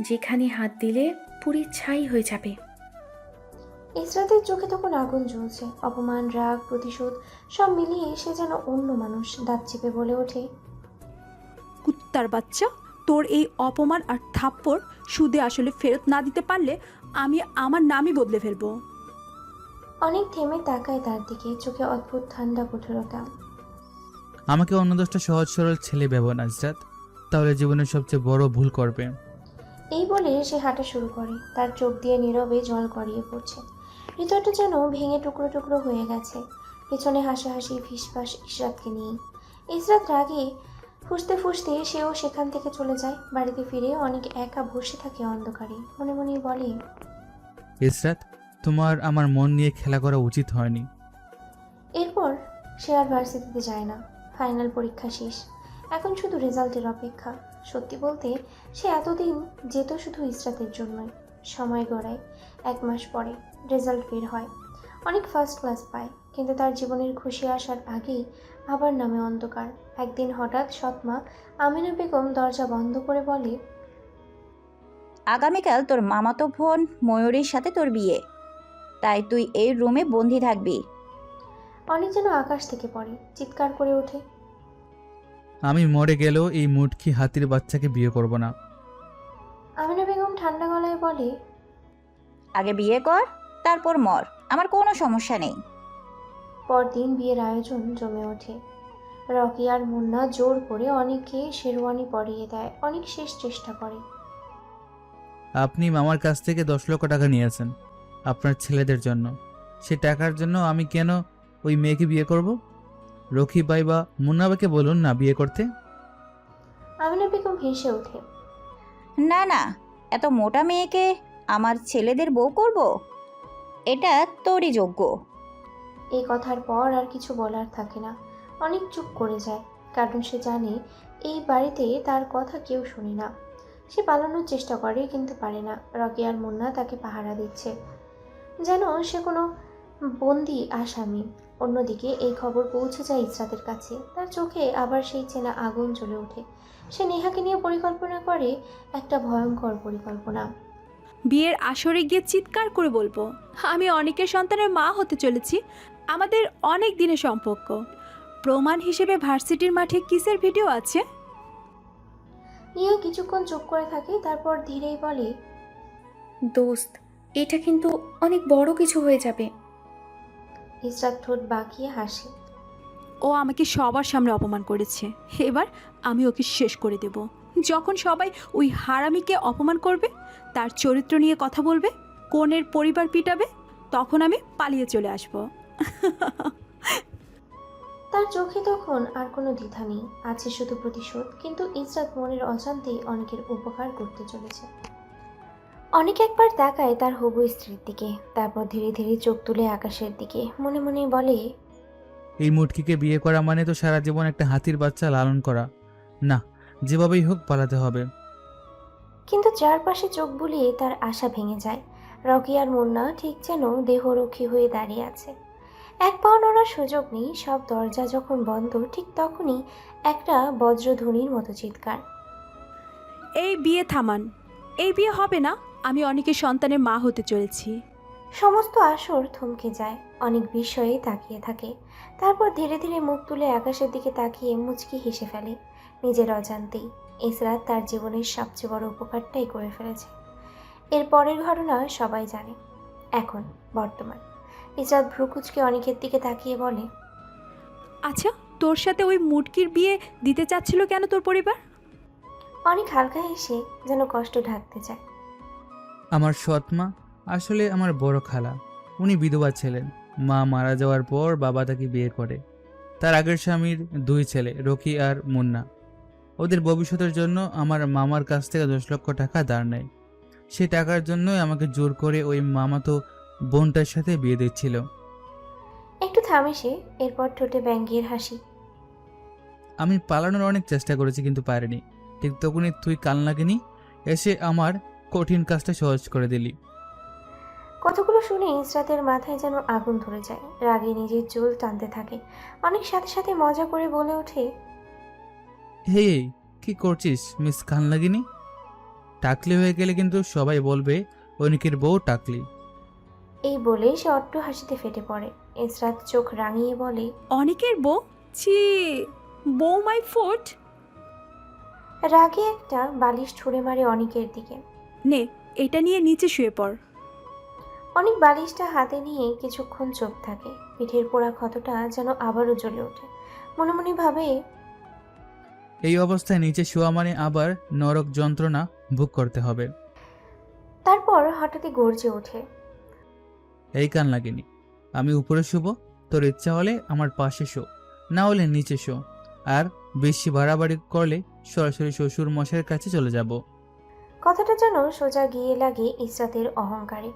যেখানে হাত দিলে পুরি ছাই হয়ে যাবে। ইসরাতের চোখে তখন আগুন জ্বলছে। অপমান, রাগ, প্রতিশোধ সব মিলিয়ে সে যেন অন্য মানুষ। দাঁত চেপে বলে ওঠে, কুত্তার বাচ্চা! তোর এই অপমান আর থাপ্পড় সুদে আসলে ফেরত না দিতে পারলে আমি আমার নামই বদলে ফেলবো। অনেক থেমে তাকায় তার দিকে, চোখে অদ্ভুত ঠান্ডা কঠোরতা। আমাকে অন্য 10টা সহজ সরল ছেলে ভেবো না ইসরাত, তাহলে জীবনের সবচেয়ে বড় ভুল করবে। এই বলে সে হাঁটা শুরু করে। তার চোখ দিয়ে নীরবে জল গড়িয়ে পড়ছে। হৃদয়টা যেন ভেঙে টুকরো টুকরো হয়ে গেছে। পেছনে হাসাহাসি ফিসফাস ইসরাতকে নিয়ে। ইসরাত রাগে ফুঁসতে ফুঁসতে সেও সেখান থেকে চলে যায়। বাড়িতে ফিরে অনেক একা বসে থাকে অন্ধকারে। মনে মনে বলে, ইসরাত, তোমার আমার মন নিয়ে খেলা করা উচিত হয়নি। এরপর সে আর ভার্সিটিতে যায় না। ফাইনাল পরীক্ষা শেষ, এখন শুধু রেজাল্টের অপেক্ষা। সত্যি বলতে সে এতদিন যেত শুধু ইসরাতের জন্যই। সময় গড়ায়। 1 মাস পরে রেজাল্ট বের হয়। অনেক ফার্স্ট ক্লাস পায়, কিন্তু তার জীবনের খুশি আসার আগেই আবার নামে অন্ধকার। একদিন হঠাৎ সৎমা আমিনা বেগম দরজা বন্ধ করে বলে, আগামীকাল তোর মামাতো বোন ময়ূরীর সাথে তোর বিয়ে, তাই তুই এই রুমে বন্দি থাকবি। অনেক যেন আকাশ থেকে পড়ে, চিৎকার করে ওঠে, আমি মরে গেলেও এই মুটকি হাতির বাচ্চাকে বিয়ে করব না। আমিনা বেগম ঠান্ডা গলায় বলে, আগে বিয়ে কর, তারপর মর, আমার কোনো সমস্যা নেই। পরদিন বিয়ের আয়োজন জমে ওঠে। রকি আর মুন্না জোর করে অনেককে শেরওয়ানি পরিয়ে দেয়। অনেক শেষ চেষ্টা করে। আপনি মামার কাছ থেকে 10 লক্ষ টাকা নিয়েছেন আপনার ছেলেদের জন্য। সে টাকার জন্য আমি কেন ওই মেয়েকে বিয়ে করব? রকি ভাই বা মুন্নাবাকে বলুন না বিয়ে করতে। আমিনা বেগম হেসে ওঠে, না না, এত মোটা মেয়েকে আমার ছেলেদের বউ করব? এটা তোরই যোগ্য। এই কথার পর আর কিছু বলার থাকে না। অনেক চুপ করে যায়, কারণ সে জানে এই বাড়িতে তার কথা কেউ শোনে না। সে পালানোর চেষ্টা করে, কিন্তু পারে না। রকি আর মুন্না তাকে পাহারা দিচ্ছে, যেন সে কোনো বন্দি আসামি। অন্যদিকে এই খবর পৌঁছে যায় ইসরাতের কাছে। তার চোখে আবার সেই চেনা আগুন জ্বলে ওঠে। সে নেহাকে নিয়ে পরিকল্পনা করে, একটা ভয়ঙ্কর পরিকল্পনা। বিয়ের আসরে গিয়ে চিৎকার করে বলবো, আমি অনেকের সন্তানের মা হতে চলেছি, আমাদের অনেক দিনের সম্পর্ক। প্রমাণ হিসেবে ভার্সিটির মাঠে কিসের ভিডিও আছে। নিও কিছুক্ষণ চুপ করে থাকে, তারপর ধীরেই বলে, দোস্ত, এটা কিন্তু অনেক বড় কিছু হয়ে যাবে। ইসরাত ঠোঁট বাঁকিয়ে হাসে। ও আমাকে সবার সামনে অপমান করেছে, এবার আমি ওকে শেষ করে দেব। যখন সবাই ওই হারামিকে অপমান করবে, তার চরিত্র নিয়ে কথা বলবে, কোনের পরিবার পিটাবে, তখন আমি পালিয়ে চলে আসব। তার চোখে তখন আর কোনো দ্বিধা নেই, আছে শুধু প্রতিশোধ। কিন্তু ইসরাত মনের অজান্তেই অনেকের উপকার করতে চলেছে। অনেক একবার তাকায় তার হবু স্ত্রীর দিকে, তারপর ধীরে ধীরে চোখ তুলে আকাশের দিকে, মনে মনে বলে, এই মুটকিকে বিয়ে করা মানে তো সারা জীবন একটা হাতির বাচ্চা লালন করা। না, যেভাবেই হোক পালাতে হবে। কিন্তু চারপাশে চোখ বুলিয়ে তার আশা ভেঙে যায়। রকি আর মুন্না ঠিক যেন দেহরক্ষী হয়ে দাঁড়িয়ে আছে। এক পাও নড়ার সুযোগ নেই। সব দরজা যখন বন্ধ, ঠিক তখনই একটা বজ্রধ্বনির মতো চিৎকার। এই বিয়ে থামান, এই বিয়ে হবে না। আমি অনেকের সন্তানের মা হতে চলেছি। সমস্ত আসর থমকে যায়, অনেক বিস্ময়ে তাকিয়ে থাকে। তারপর ধীরে ধীরে মুখ তুলে আকাশের দিকে তাকিয়ে মুচকি হেসে ফেলে। নিজের অজান্তেই ইসরাত তার জীবনের সবচেয়ে বড় উপকারটাই করে ফেলেছে। এর পরের ঘটনা সবাই জানে। এখন বর্তমান ইসরাত ভ্রুকুচকে অনেকের দিকে তাকিয়ে বলে, আচ্ছা, তোর সাথে ওই মুটকির বিয়ে দিতে চাচ্ছিল কেন তোর পরিবার? অনেক হালকা হেসে যেন কষ্ট ঢাকতে চায়। আমার সৎ মা আসলে আমার বড় খালা। উনি বিধবা ছিলেন। মা মারা যাওয়ার পর বাবা তাকে বিয়ে করে। তার আগের স্বামীর 2 ছেলে, রকি আর মুন্না। ওদের ভবিষ্যতের জন্য আমার মামার কাছ থেকে 10 লক্ষ টাকা ধার নেয়। সে টাকার জন্যই আমাকে জোর করে ওই মামাতো বোনটার সাথে বিয়ে দিচ্ছিল। একটু থামে সে, এরপর ঠোঁটে ব্যঙ্গের হাসি। আমি পালানোর অনেক চেষ্টা করেছি কিন্তু পারিনি। ঠিক তখনই তুই কালনাগিনী এসে আমার কঠিন কাজটা সহজ করে দিলি। কথাগুলো শুনে ইসরাতের মাথায় যেন আগুন ধরে যায়। রাগে নিজের চুল টানতে থাকে। অনেক সাথে সাথে মজা করে বলে ওঠে, হে, কি করছিস মিস কালনাগিনী? টাকলি হয়ে গেলে কিন্তু সবাই বলবে অনিকের বউ টাকলি। এই বলে সে অট্ট হাসিতে ফেটে পড়ে। ইসরাত চোখ রাঙিয়ে বলে, অনেকের বউ? ছি, বউ মাই ফুট। রাগে একটা বালিশ ছুঁড়ে মারে অনেকের দিকে। নে, এটা নিয়ে নিচে শুয়ে পড়। অনেক বালিশটা হাতে নিয়ে কিছুক্ষণ চুপ থাকে। পিঠের পোড়া ক্ষতটা যেন আবারও জ্বলে ওঠে। মনে মনে ভাবে, এই অবস্থায় নিচে শোয়া মানে আবার নরক যন্ত্রণা ভোগ করতে হবে। তারপর হঠাৎই গর্জে ওঠে, এই কালনাগিনী, আমি উপরে শুব, তোর ইচ্ছা হলে আমার পাশে শো, না হলে নিচে শো। আর বেশি বাড়াবাড়ি করলে সরাসরি শ্বশুর মশাইয়ের কাছে চলে যাব। কথাটা যেন সোজা গিয়ে লাগে ইসরাতের অহংকারে।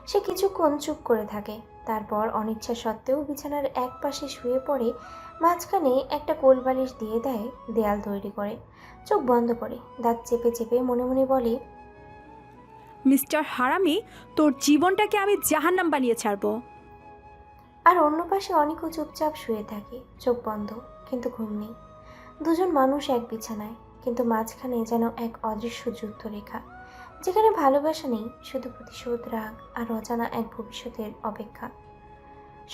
সে কিছুক্ষণ চুপ করে থাকে। তারপর অনিচ্ছা সত্ত্বেও বিছানার এক পাশে শুয়ে পড়ে, মাঝখানে একটা কোল বালিশ দিয়ে দেয়, দেয়াল তৈরি করে। চোখ বন্ধ করে দাঁত চেপে চেপে মনে মনে বলে, মিস্টার হারামি, তোর জীবনটাকে আমি জাহান্নাম বানিয়ে ছাড়বো। আর অন্য পাশে অনেকও চুপচাপ শুয়ে থাকে, চোখ বন্ধ, কিন্তু ঘুম নেই। দুজন মানুষ এক বিছানায়, কিন্তু মাঝখানে যেন এক অদৃশ্য যুদ্ধরেখা, যেখানে ভালোবাসা নেই, শুধু প্রতিশোধ, রাগ আর অজানা এক ভবিষ্যতের অপেক্ষা।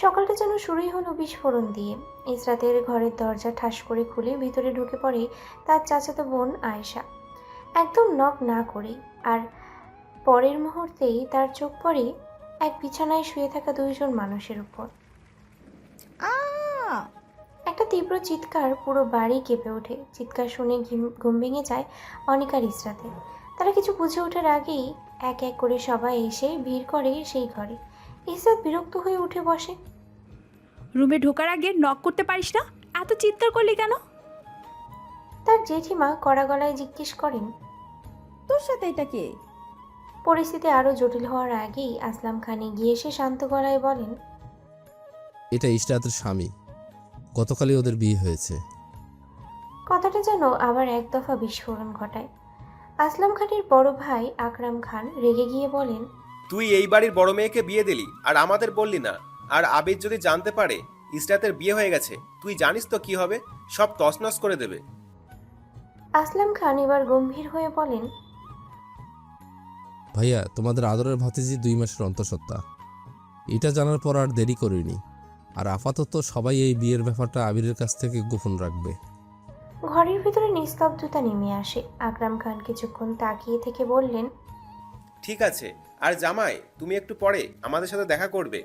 সকালটা যেন শুরুই হলো বিস্ফোরণ দিয়ে। ইসরাতের ঘরের দরজা ঠাস করে খুলে ভিতরে ঢুকে পড়ে তার চাচাতো বোন আয়েশা, একদম নক না করেই। আর পরের মুহূর্তেই তার চোখ পড়ে এক বিছানায় শুয়ে থাকা 2জন মানুষের উপর। একটা তীব্র চিৎকার পুরো বাড়ি কেঁপে ওঠে। চিৎকার শুনে ঘুম ভেঙে যায় অনিক আর ইসরাতে। তারা কিছু বুঝে ওঠার আগেই এক এক করে সবাই এসে ভিড় করে সেই ঘরে। ইসরাত বিরক্ত হয়ে উঠে বসে। রুমে ঢোকার আগে নক করতে পারিস না? এত চিৎকার করলি কেন? তার জেঠিমা কড়া গলায় জিজ্ঞেস করেন, তোর সাথে এটা কে? পরিস্থিতি আরও জটিল হওয়ার আগেই আসলাম খান এগিয়ে এসে শান্ত গলায় বলেন, এটা ইশরাতের স্বামী, গতকালই ওদের বিয়ে হয়েছে। কথাটা যেন আবার এক দফা বিস্ফোরণ ঘটায়। আসলাম খানের বড় ভাই আকরাম খান রেগে গিয়ে বলেন, তুই এই বাড়ির বড় মেয়েকে বিয়ে দিলি আর আমাদের বললি না। আর আবির যদি জানতে পারে ইসরাতের বিয়ে হয়ে গেছে, তুই জানিস তো কি হবে? সব তছনছ করে দেবে। আসলাম খান এবার গম্ভীর হয়ে বলেন, ভাইয়া, তোমাদের আদরের ভাতিজি 2 মাসের অন্তঃসত্ত্বা। এটা জানার পর আর দেরি করিনি। আর আপাতত সবাই এই বিয়ের ব্যাপারটা আবিরের কাছ থেকে গোপন রাখবে। ঘরের ভিতরে নিস্তব্ধতা নেমে আসে। আকরাম খান কিছুক্ষণ তাকিয়ে থেকে বললেন, ঠিক আছে, আর জামাই তুমি একটু পরে আমাদের সাথে দেখা করবে।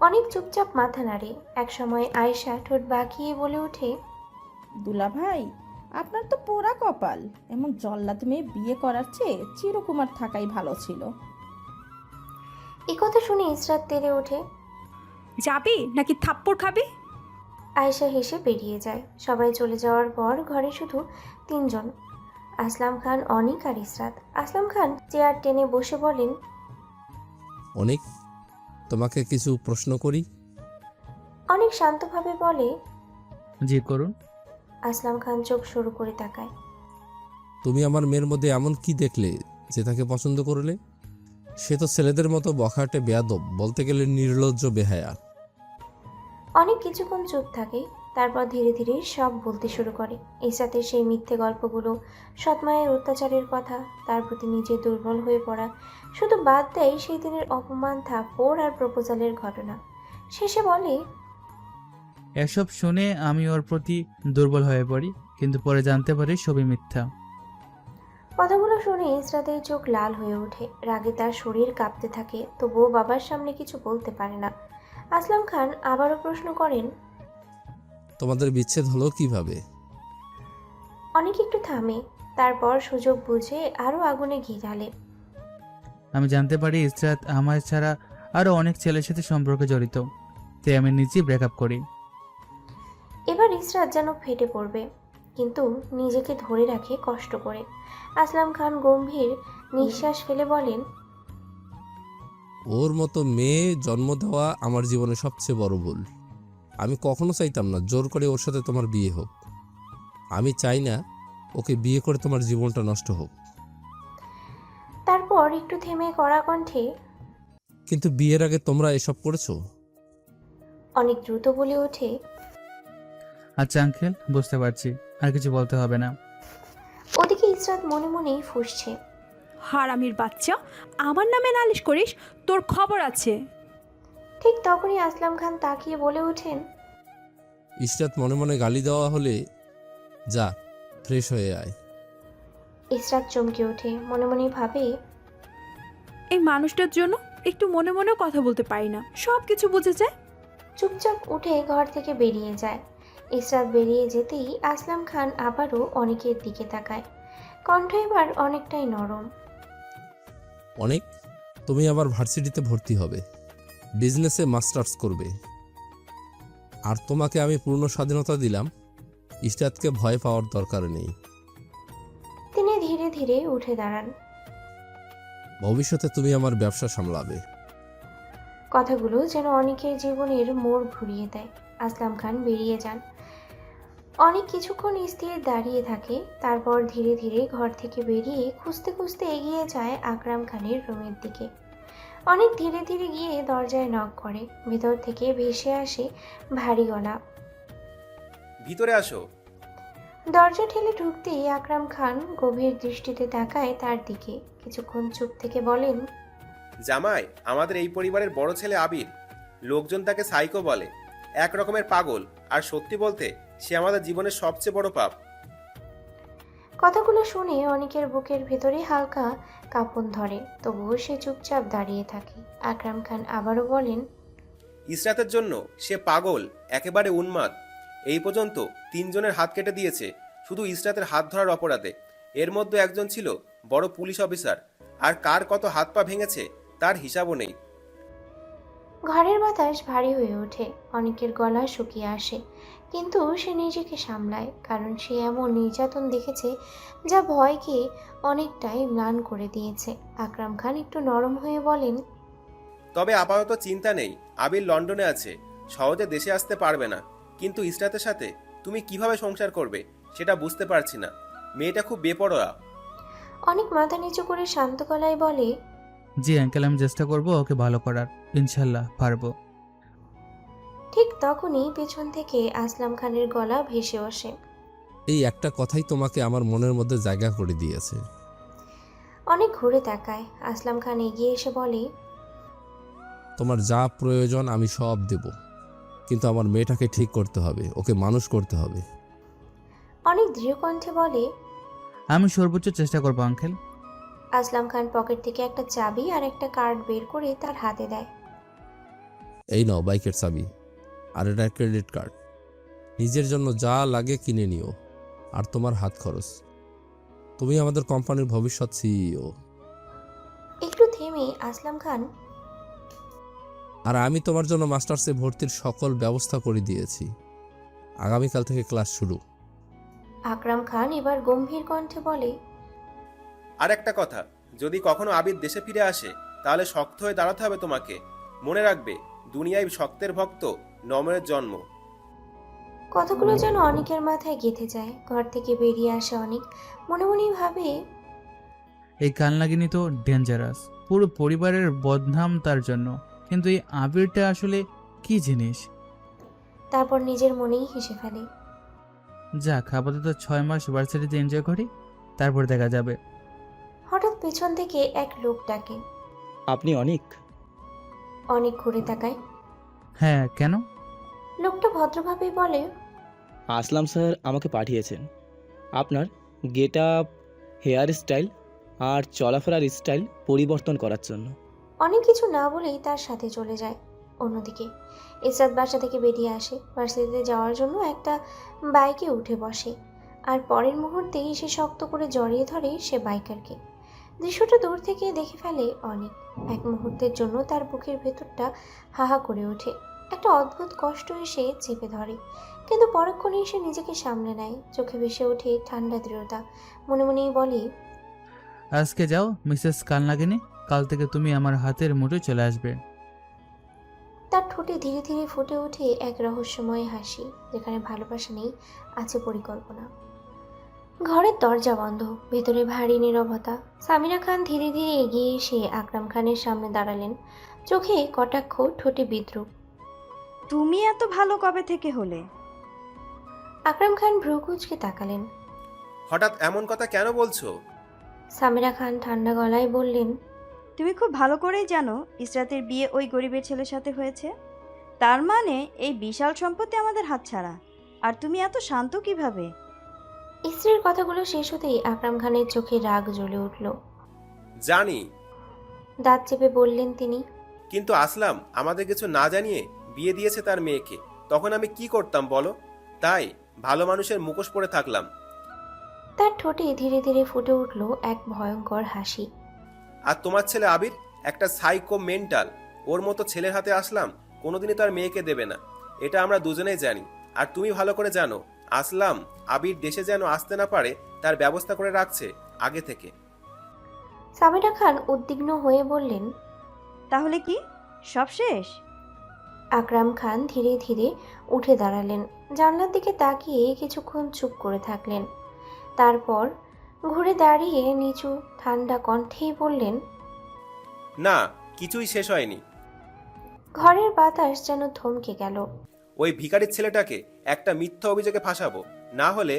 অনেক চুপচাপ মাথা নাড়ে। একসময় আয়েশা ঠোঁট বাঁকিয়ে বলে ওঠে, দুলা ভাই, আপনার তো পোড়া কপাল। এমন জল্লাদ মেয়ে বিয়ে করার চেয়ে চিরকুমার থাকাই ভালো ছিল। এই কথা শুনে ইসরাত তেড়ে ওঠে। যাবি নাকি থাপ্পড় খাবি? আয়েশা হেসে বেরিয়ে যায়। সবাই চলে যাওয়ার পর ঘরে শুধু তিনজন, আসলাম খান, অনিক আর ইসরাত। আসলাম খান চেয়ার টেনে বসে বলেন, অনেক, তোমাকে কিছু প্রশ্ন করি? অনেক শান্তভাবে বলে। জি করুন। আসলাম খান চোখ সরু করে তাকায়। তুমি আমার মেয়ের মধ্যে এমন কি দেখলে যে তাকে পছন্দ করলে? সে তো ছেলেদের মতো বখাটে বেয়াদব, বলতে গেলে নির্লজ্জ বেহায়া। অনেক কিছুক্ষণ চুপ থাকে, তারপর ধীরে ধীরে সব বলতে শুরু করে। ইসরাতের সেই মিথ্যে গল্পগুলো, সৎমায়ের অত্যাচারের কথা, তার প্রতি নিজে দুর্বল হয়ে পড়া। শুধু বাদ দেয় সেই দিনের অপমান, থাপ্পড় আর প্রপোজালের ঘটনা। শেষে বলে, এসব শুনে আমি ওর প্রতি দুর্বল হয়ে পড়ি, কিন্তু পরে জানতে পারি সবই মিথ্যা। কথাগুলো শুনে ইসরাতের চোখ লাল হয়ে ওঠে। রাগে তার শরীর কাঁপতে থাকে, তবুও বাবার সামনে কিছু বলতে পারে না। আসলাম খান আবারও প্রশ্ন করেন, তোমাদের বিচ্ছেদ হলো কিভাবে? অনেক একটু থামে, তারপর সুযোগ বুঝে আরও আগুনে ঘি ঢালে। আমি জানতে পারি ইসরাত আমার ছাড়া আরও অনেক ছেলের সাথে সম্পর্কে জড়িত, তাই আমি নিজেই ব্রেকআপ করি। এবার ইসরাত যেন ফেটে পড়বে, কিন্তু নিজেকে ধরে রাখে কষ্ট করে। আসলাম খান গম্ভীর নিঃশ্বাস ফেলে বলেন, ওর মতো মেয়ে জন্ম দেওয়া আমার জীবনে সবচেয়ে বড় ভুল। আমি কখনো চাইতাম না জোর করে ওর সাথে তোমার বিয়ে হোক। আমি চাই না ওকে বিয়ে করে তোমার জীবনটা নষ্ট হোক। তারপর একটু থেমে কড়া কণ্ঠে, কিন্তু বিয়ের আগে তোমরা এসব করেছো? অনেক দ্রুত বলে ওঠে, আচ্ছা আঙ্কেল, বুঝতে পারছি, আর কিছু বলতে হবে না। ওদিকে ইসরাত মনে মনেই ফুঁসছে। হারামির বাচ্চা, আমার নামে নালিশ করিস? তোর খবর আছে। ঠিক তখনই আসলাম খান তাকিয়ে বলে ওঠেন, ইসরাত মনে মনে গালি দেওয়া হলে যা ফ্রেশ হয়ে আয়। ইসরাত চমকে ওঠে, মনে মনেই ভাবে, এই মানুষটার জন্য একটু মনে মনেও কথা বলতে পারি না, সব কিছু বুঝে যায়। চুপচাপ উঠে ঘর থেকে বেরিয়ে যায়। ইসরাত বেরিয়ে যেতেই আসলাম খান আবারও অনেকের দিকে তাকায়। কণ্ঠ এবার অনেকটাই নরম। অনেক, তুমি আবার ভার্সিটিতে ভর্তি হবে, বিজনেসে মাস্টার্স করবে, আর তোমাকে আমি পূর্ণ স্বাধীনতা দিলাম। ইসরাতকে ভয় পাওয়ার দরকার নেই। তিনি ধীরে ধীরে উঠে দাঁড়ান। ভবিষ্যতে তুমি আমার ব্যবসা সামলাবে। কথাগুলো যেন অনেকের জীবনের মোড় ঘুরিয়ে দেয়। আসলাম খান বেরিয়ে যান। অনেক কিছুক্ষণ স্থির দাঁড়িয়ে থাকে, তারপর ধীরে ধীরে ঘর থেকে বেরিয়ে খুঁজতে খুঁজতে এগিয়ে যায় আকরাম খানের রুমের দিকে। অনেক ধীরে ধীরে গিয়ে দরজায় নক করে। ভেতর থেকে ভেসে আসে ভারী গলা, ভিতরে আসো। দরজা ঠেলে ঢুকতেই আকরাম খান গভীর দৃষ্টিতে তাকায় তার দিকে। কিছুক্ষণ চুপ থেকে বলেন, জামাই, আমাদের এই পরিবারের বড় ছেলে আবির। লোকজন তাকে সাইকো বলে, এক রকমের পাগল। আর সত্যি বলতে সে আমাদের জীবনের সবচেয়ে বড় পাপ। কথাগুলো শুনে অনেকের বুকের ভেতরে হালকা কাঁপন ধরে, তবুও সে চুপচাপ দাঁড়িয়ে থাকে। আকরাম খান আবারও বলেন, ইসরাতের জন্য সে পাগল, একেবারে উন্মাদ। এই পর্যন্ত 3 জনের হাত কেটে দিয়েছে শুধু ইসরাতের হাত ধরার অপরাধে। এর মধ্যে একজন ছিল বড় পুলিশ অফিসার, আর কার কত হাত পা ভেঙেছে তার হিসাবও নেই। ঘরের বাতাস ভারী হয়ে ওঠে, অনেকের গলা শুকিয়ে আসে, কিন্তু সে নিজেকে সামলায়, কারণ সে এমন নির্যাতন দেখেছে যা ভয়কে অনেকটাই ম্লান করে দিয়েছে। আকরাম খান একটু নরম হয়ে বলেন, তবে আপাতত চিন্তা নেই, আবির লন্ডনে আছে, সহজে দেশে আসতে পারবে না। কিন্তু ইসরাতের সাথে তুমি কিভাবে সংসার করবে সেটা বুঝতে পারছি না। মেয়েটা খুব বেপরোয়া। অনেক মাথা নিচু করে শান্ত গলায় বলে, জি আঙ্কেল, আমি চেষ্টা করব ওকে ভালো করার, ইনশাল্লাহ পারবো। ঠিক তখনই পেছন থেকে আসলাম খানের গলা ভেসে আসে। এই একটা কথাই তোমাকে আমার মনের মধ্যে জায়গা করে দিয়েছে। অনেক ঘুরে তাকায়। আসলাম খান এগিয়ে এসে বলে, তোমার যা প্রয়োজন আমি সব দেব, কিন্তু আমার মেয়েটাকে ঠিক করতে হবে, ওকে মানুষ করতে হবে। অনেক দৃঢ় কণ্ঠে বলে। আমি সর্বোচ্চ চেষ্টা করবো আঙ্কেল। আসলাম খান পকেট থেকে একটা চাবি আর একটা কার্ড বের করে তার হাতে দেয়। এই নাও বাইকের চাবি, আর এটা ক্রেডিট কার্ড। নিজের জন্য যা লাগে কিনে নিও, আর তোমার হাত খরচ। তুমি আমাদের কোম্পানির ভবিষ্যৎ সিইও। একটু থেমে আসলাম খান। আর আমি তোমার জন্য মাস্টার্সে ভর্তির সকল ব্যবস্থা করে দিয়েছি। আগামীকাল থেকে ক্লাস শুরু। আকরাম খান এবার গম্ভীর কণ্ঠে বলে। আর একটা কথা, যদি কখনো আবির দেশে ফিরে আসে তাহলে শক্ত হয়ে দাঁড়াতে হবে তোমাকে। মনে রাখবে, দুনিয়ায় শক্তের ভক্ত নম্রের জন্ম। কথাগুলো যেন অনেকের মাথায় গেঁথে যায়। ঘর থেকে বেরিয়ে আসে অনেক, মনে মনেই ভাবে, এই কালনাগিনী তো ডেঞ্জারাস, পুরো পরিবারের বদনাম তার জন্য। কিন্তু এই আবিরটা আসলে কি জিনিস? তারপর নিজের মনেই হেসে ফেলে। যাক, আপাতত 6 মাস ভার্সিটিতে এনজয় করি, তারপর দেখা যাবে। হঠাৎ পেছন থেকে এক লোক ডাকে। আপনি অনেক? অনেক ঘুরে তাকায়। হ্যাঁ, কেন? লোকটা ভদ্রভাবেই বলে। আসলাম স্যার আমাকে পাঠিয়েছেন আপনার গেট আপ, হেয়ার স্টাইল আর চলাফেরার স্টাইল পরিবর্তন করার জন্য। অনেক কিছু না বলেই তার সাথে চলে যায়। অন্যদিকে ইসরাত বাসা থেকে বেরিয়ে আসে, ভার্সিটিতে যাওয়ার জন্য একটা বাইকে উঠে বসে। আর পরের মুহূর্তেই সে শক্ত করে জড়িয়ে ধরে সে বাইকারকে। দৃশ্যটা দূর থেকে দেখে ফেলে অনেক। এক মুহূর্তের জন্য তার বুকের ভেতরটা হাহা করে ওঠে। একটা অদ্ভুত কষ্ট এসে চেপে ধরে, কিন্তু পরক্ষণেই সে নিজেকে সামলে নেয়। চোখে ভেসে ওঠে ঠান্ডা দৃঢ়তা। মনে মনেই বলে, আজকে যাও মিসেস কালনাগিনী, কাল থেকে তুমি আমার হাতের মুঠোয় চলে আসবে। তার ঠোঁটে ধীরে ধীরে ফুটে ওঠে এক রহস্যময় হাসি, যেখানে ভালোবাসা নেই, আছে পরিকল্পনা। ঘরের দরজা বন্ধ, ভেতরে ভারী নীরবতা। সামিরা খান ধীরে ধীরে এগিয়ে এসে আকরাম খানের সামনে দাঁড়ালেন, চোখে কটাক্ষ, ঠোঁটে বিদ্রুপ। তুমি এত ভালো কবে থেকে হলে? আকরাম খান ভ্রুকুঁচকে তাকালেন। হঠাৎ এমন কথা কেন বলছো? সামিরা খান ঠান্ডা গলায় বললেন, তুমি খুব ভালো করেই জানো ইসরাতের বিয়ে ওই গরিবের ছেলের সাথে হয়েছে। তার মানে এই বিশাল সম্পত্তি আমাদের হাতছাড়া। আর তুমি এত শান্ত কিভাবে? স্ত্রীর কথাগুলো শেষ হতেই আকরাম খানের চোখে রাগ জ্বলে উঠল। জানি, দাঁত চেপে বললেন তিনি। কিন্তু আসলাম আমাদের কিছু না জানিয়ে বিয়ে দিয়েছে তার মেয়েকে। তখন আমি কি করতাম বলো? তাই ভালো মানুষের মুখোশ পরে থাকলাম। তার ঠোঁটে ধীরে ধীরে ফুটে উঠল এক ভয়ঙ্কর হাসি। আর তোমার ছেলে আবির একটা সাইকো মেন্টাল। ওর মতো ছেলের হাতে আসলাম কোনোদিনই তার মেয়েকে দেবে না, এটা আমরা দুজনেই জানি। আর তুমি ভালো করে জানো আসলাম আবির দেশে যেন আসতে না পারে তার ব্যবস্থা করে রাখছে আগে থেকে। সামিরা খান উদ্বিগ্ন হয়ে বললেন, তাহলে কি সব শেষ? আকরাম খান ধীরে ধীরে উঠে দাঁড়ালেন, জানলার দিকে তাকিয়ে কিছুক্ষণ চুপ করে থাকলেন। তারপর ঘুরে দাঁড়িয়ে নিচু ঠান্ডা কণ্ঠেই বললেন, না, কিছুই শেষ হয়নি। ঘরের বাতাস যেন থমকে গেল। ওই ভিখারির ছেলেটাকে একটা মিথ্যা অভিযোগে ফাঁসাবো, না হলে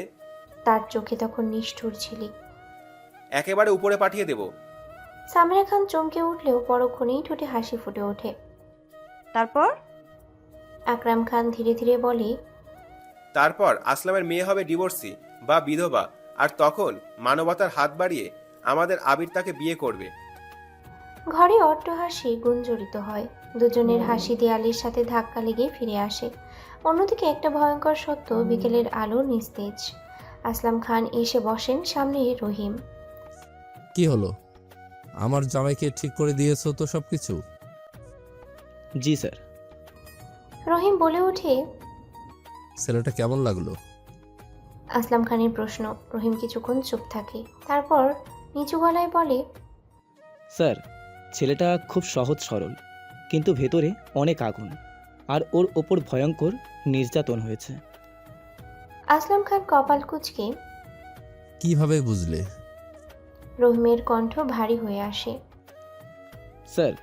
তার চোখে তখন নিষ্ঠুর ঝিলিক। একেবারে উপরে পাঠিয়ে দেব। সামিরা খান চমকে উঠলেও পরক্ষণেই ঠোঁটে হাসি ফুটে ওঠে। তারপর? আকরাম খান ধীরে ধীরে বলে, তারপর আসলামের মেয়ে হবে ডিভোর্সি বা বিধবা, আর তখন মানবতার হাত বাড়িয়ে আমাদের আবির তাকে বিয়ে করবে। ঘরে অট্টহাসি গুঞ্জরিত হয়। দুজনের হাসি দেয়ালের সাথে ধাক্কা লেগে ফিরে আসে। অন্যদিকে একটা ভয়ঙ্কর সত্য, বিকেলের আলো নিস্তেজ। আসলাম খান এসে বসেন সামনে রহিম। কি হলো? আমার জামাইকে ঠিক করে দিয়েছো তো সবকিছু? জি স্যার। রহিম বলে ওঠে। ছেলেটা কেমন লাগলো? আসলাম খানের প্রশ্ন। রহিম কিছুক্ষণ চুপ থাকে, তারপর নিচু গলায় বলে, স্যার, ছেলেটা খুব সহজ সরল, কিন্তু ভেতরে অনেক আগুন, আর ওর ওপর ভয়ঙ্কর নির্যাতন হয়েছে। আসলাম খান কপাল কুঁচকে। কিভাবে বুঝলে? রহিমের কণ্ঠ ভারী হয়ে আসে। স্যার,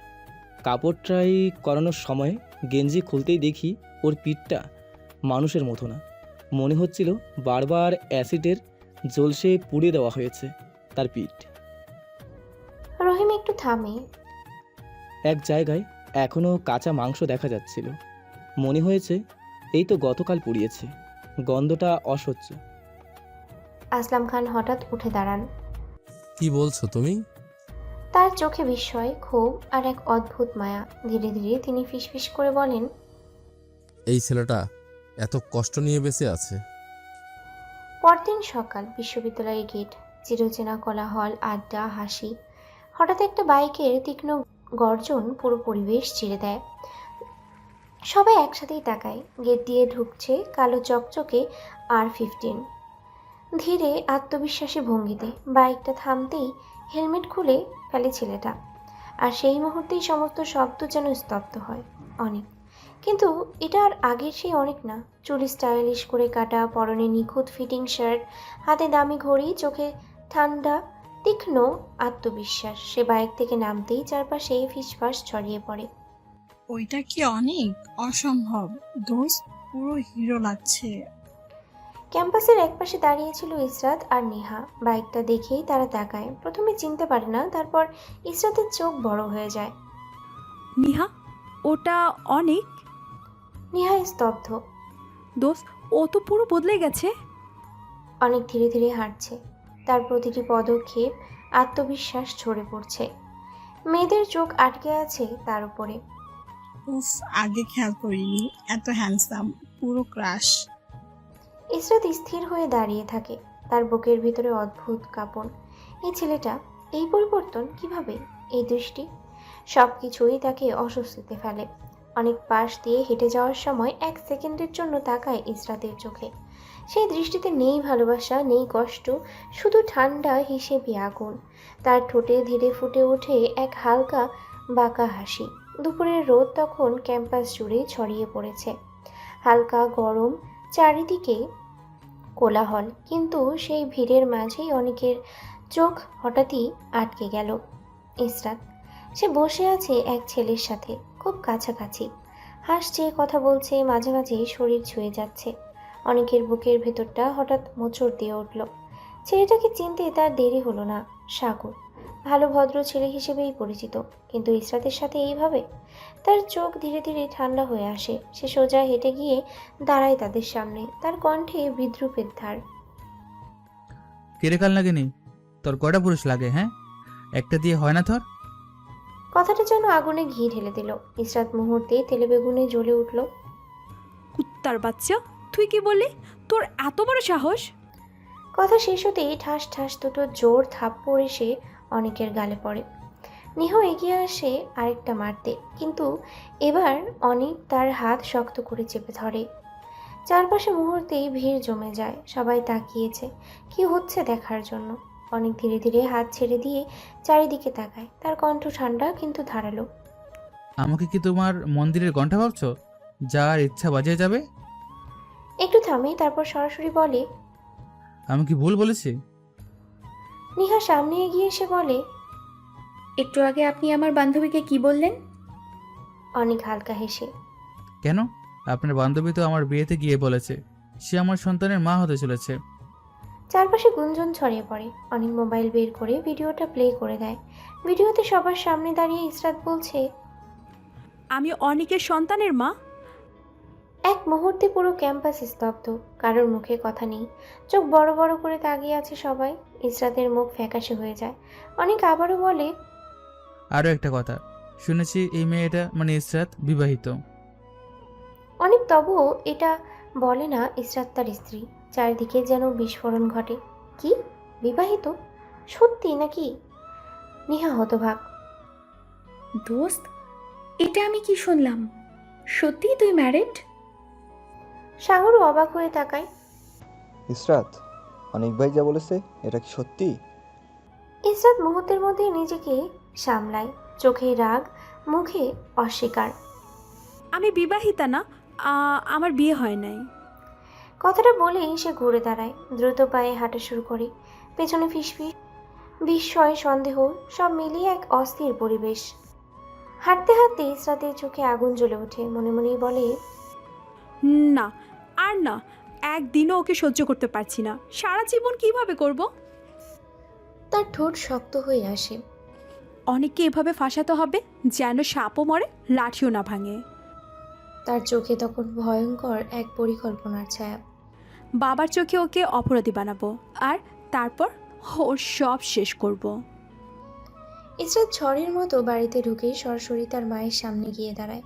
কাপড় ট্রাই করানোর সময় গেঞ্জি খুলতেই দেখি ওর পিঠটা মানুষের মতো না, মনে হচ্ছিল বারবার অ্যাসিডের জলসে পুড়িয়ে দেওয়া হয়েছে তার পিঠ। রহিম একটু থামে। এক জায়গায় এখনও কাঁচা মাংস দেখা যাচ্ছিল। মনে হয়েছে এই তো গতকাল পুড়িয়েছে। গন্ধটা অসহ্য। আসলাম খান হঠাৎ উঠে দাঁড়ান। কি বলছো তুমি? তার চোখে বিস্ময়, ক্ষোভ আর এক অদ্ভুত মায়া। ধীরে ধীরে তিনি ফিসফিস করে বলেন, এই ছেলেটা এত কষ্ট নিয়ে বেঁচে আছে। পরদিন সকাল, বিশ্ববিদ্যালয়ের গেট, চিরচেনা কোলাহল, আড্ডা, হাসি। হঠাৎ একটা বাইকের তীক্ষ্ণ গর্জন পুরো পরিবেশ ছিঁড়ে দেয়। সবাই একসাথেই তাকায়। গেট দিয়ে ঢুকছে কালো চকচকে R15। ধীরে আত্মবিশ্বাসী ভঙ্গিতে বাইকটা থামতেই হেলমেট খুলে ফেলে ছেলেটা। আর সেই মুহূর্তেই সমস্ত শব্দ যেন স্তব্ধ হয়। অনেক, কিন্তু এটা আর আগের সেই অনেক না। চুল স্টাইলিশ করে কাটা, পরনে নিখুঁত ফিটিং শার্ট, হাতে দামি ঘড়ি, চোখে ঠান্ডা তীক্ষ্ণ আত্মবিশ্বাস। সে বাইক থেকে নামতেই চারপাশে ফিসফাস ছড়িয়ে পড়ে। ওইটা কি অনেক? অসম্ভব দোস্ত, পুরো হিরো লাগছে। ক্যাম্পাসের একপাশে দাঁড়িয়েছিল ইসরাত আর নেহা। বাইকটা দেখেই তারা তাকায়। প্রথমে চিনতে পারে না, তারপর ইসরাতের চোখ বড় হয়ে যায়। নিহা, ওটা অনেক? নেহা স্তব্ধ। দোস্ত, ও তো পুরো বদলে গেছে। অনেক ধীরে ধীরে হাঁটছে, তার প্রতিটি পদক্ষেপ আত্মবিশ্বাস ঝরে পড়ছে। মেয়েদের চোখ আটকে আছে তার উপরে। উফ, আগে খেয়াল করিনি, এত হ্যান্ডসাম, পুরো ক্রাশ। ইসরাত স্থির হয়ে দাঁড়িয়ে থাকে, তার বুকের ভিতরে অদ্ভুত কাঁপন। এই ছেলেটা, এই পরিবর্তন কিভাবে? এই দৃষ্টি, সব কিছুই তাকে অস্বস্তিতে ফেলে। অনেক পাশ দিয়ে হেঁটে যাওয়ার সময় 1 সেকেন্ডের জন্য তাকায় ইসরাতের চোখে। সেই দৃষ্টিতে নেই ভালোবাসা, নেই কষ্ট, শুধু ঠান্ডা হিসেবে আগুন। তার ঠোঁটে ধীরে ফুটে ওঠে এক হালকা বাঁকা হাসি। দুপুরের রোদ তখন ক্যাম্পাস জুড়ে ছড়িয়ে পড়েছে। হালকা গরম, চারিদিকে কোলাহল, কিন্তু সেই ভিড়ের মাঝেই অনেকের চোখ হঠাৎই আটকে গেল। ইসরাত, সে বসে আছে এক ছেলের সাথে, খুব কাছাকাছি, হাসছে, কথা বলছে, মাঝে মাঝে শরীর ছুঁয়ে যাচ্ছে। অনেকের বুকের ভেতরটা হঠাৎ মোচড় দিয়ে উঠল। ছেলেটাকে চিনতে তার দেরি হলো না। সাগর, ভালো ভদ্র ছেলে হিসেবেই পরিচিত, কিন্তু ইসরাতের সাথে এইভাবে? তার চোখ ধীরে ধীরে ঠান্ডা হয়ে আসে। সে সোজা হেঁটে গিয়ে দাঁড়ায় তাদের সামনে, তার কণ্ঠে বিদ্রুপের ধার। কিরে কাল লাগেনি? তোর কয়টা পুরুষ লাগে? হ্যাঁ, একটা দিয়ে হয় না তোর? কথাটা যেন আগুনে ঘি ঢেলে দিল। ইসরাত মুহূর্তে তেলে বেগুনে জ্বলে উঠল। কুত্তার বাচ্চা, তুই কি বললি? তোর এত বড় সাহস! কথা শেষ হতেই ঠাস ঠাস দুটো জোর থাপ্পড় এসে অনেকের গালে পড়ে। নিহ এগিয়ে আসে আরেকটা মারতে, কিন্তু এবার অনেক তার হাত শক্ত করে চেপে ধরে। চারপাশে মুহূর্তেই ভিড় জমে যায়। সবাই তাকিয়েছে কি হচ্ছে দেখার জন্য। অনেক ধীরে ধীরে হাত ছেড়ে দিয়ে চারিদিকে তাকায়। তার কণ্ঠ ঠান্ডা কিন্তু ধারালো। আমাকে কি তোমার মন্দিরের ঘন্টা ভাবছো, যার ইচ্ছা বাজিয়ে যাবে? একটু থামে, তারপর সরাসরি বলে, আমি কি ভুল বলেছি? নিহা সামনে এগিয়ে এসে বলে, একটু আগে আপনি আমার বান্ধবীকে কি বললেন? অনেক হালকা হেসে, কেন? আপনার বান্ধবী তো আমার বিয়েতে গিয়ে বলেছে সে আমার সন্তানের মা হতে চলেছে। চারপাশে গুঞ্জন ছড়িয়ে পড়ে। অনেক মোবাইল বের করে ভিডিওটা প্লে করে দেয়। ভিডিওতে সবার সামনে দাঁড়িয়ে ইসরাত বলছে, আমি অনেকের সন্তানের মা। এক মুহূর্তে পুরো ক্যাম্পাস স্তব্ধ, কারোর মুখে কথা নেই, চোখ বড় বড় করে তাকিয়ে আছে সবাই। ইসরাতের মুখ ফ্যাকাশে হয়ে যায়। অনেক আবারও বলে, আরও একটা কথা, শুনেছি এই মেয়েটা মানে ইসরাত বিবাহিত। অনেক তবুও এটা বলে না ইসরাত তার স্ত্রী। চারিদিকে যেন বিস্ফোরণ ঘটে। কি, বিবাহিত? সত্যি নাকি? নিহা হতবাক। দোস্ত, এটা আমি কি শুনলাম? সত্যি তুই ম্যারিড? সাগরও অবাক হয়ে তাকায়। ইসরাত, অনেক ভাই যা বলেছে এটা কি সত্যি? ইসরাত মুহূর্তের মধ্যে নিজেকে সামলায়, চোখে রাগ, মুখে অস্বীকার। আমি বিবাহিতা না, আমার বিয়ে হয় নাই। কথাটা বলেই সে ঘুরে দাঁড়ায়, দ্রুত পায়ে হাঁটা শুরু করে। পেছনে ফিসফিস, বিস্ময়, সন্দেহ সব মিলিয়ে এক অস্থির পরিবেশ। হাঁটতে হাঁটতে ইসরাতের চোখে আগুন জ্বলে ওঠে। মনে মনেই বলে, না, আর না, একদিনও ওকে সহ্য করতে পারছি না। সারা জীবন কিভাবে করব? তার ঠোঁট শক্ত হয়ে আসে। অনেককে এভাবে ফাঁসাতে হবে যেন সাপও মরে লাঠিও না ভাঙে। তার চোখে তখন ভয়ঙ্কর এক পরিকল্পনার ছায়া। বাবার চোখে ওকে অপরাধী বানাবো আর তারপর ওর সব শেষ করব। ইসরাত ঝড়ের মতো বাড়িতে ঢুকে সরাসরি তার মায়ের সামনে গিয়ে দাঁড়ায়।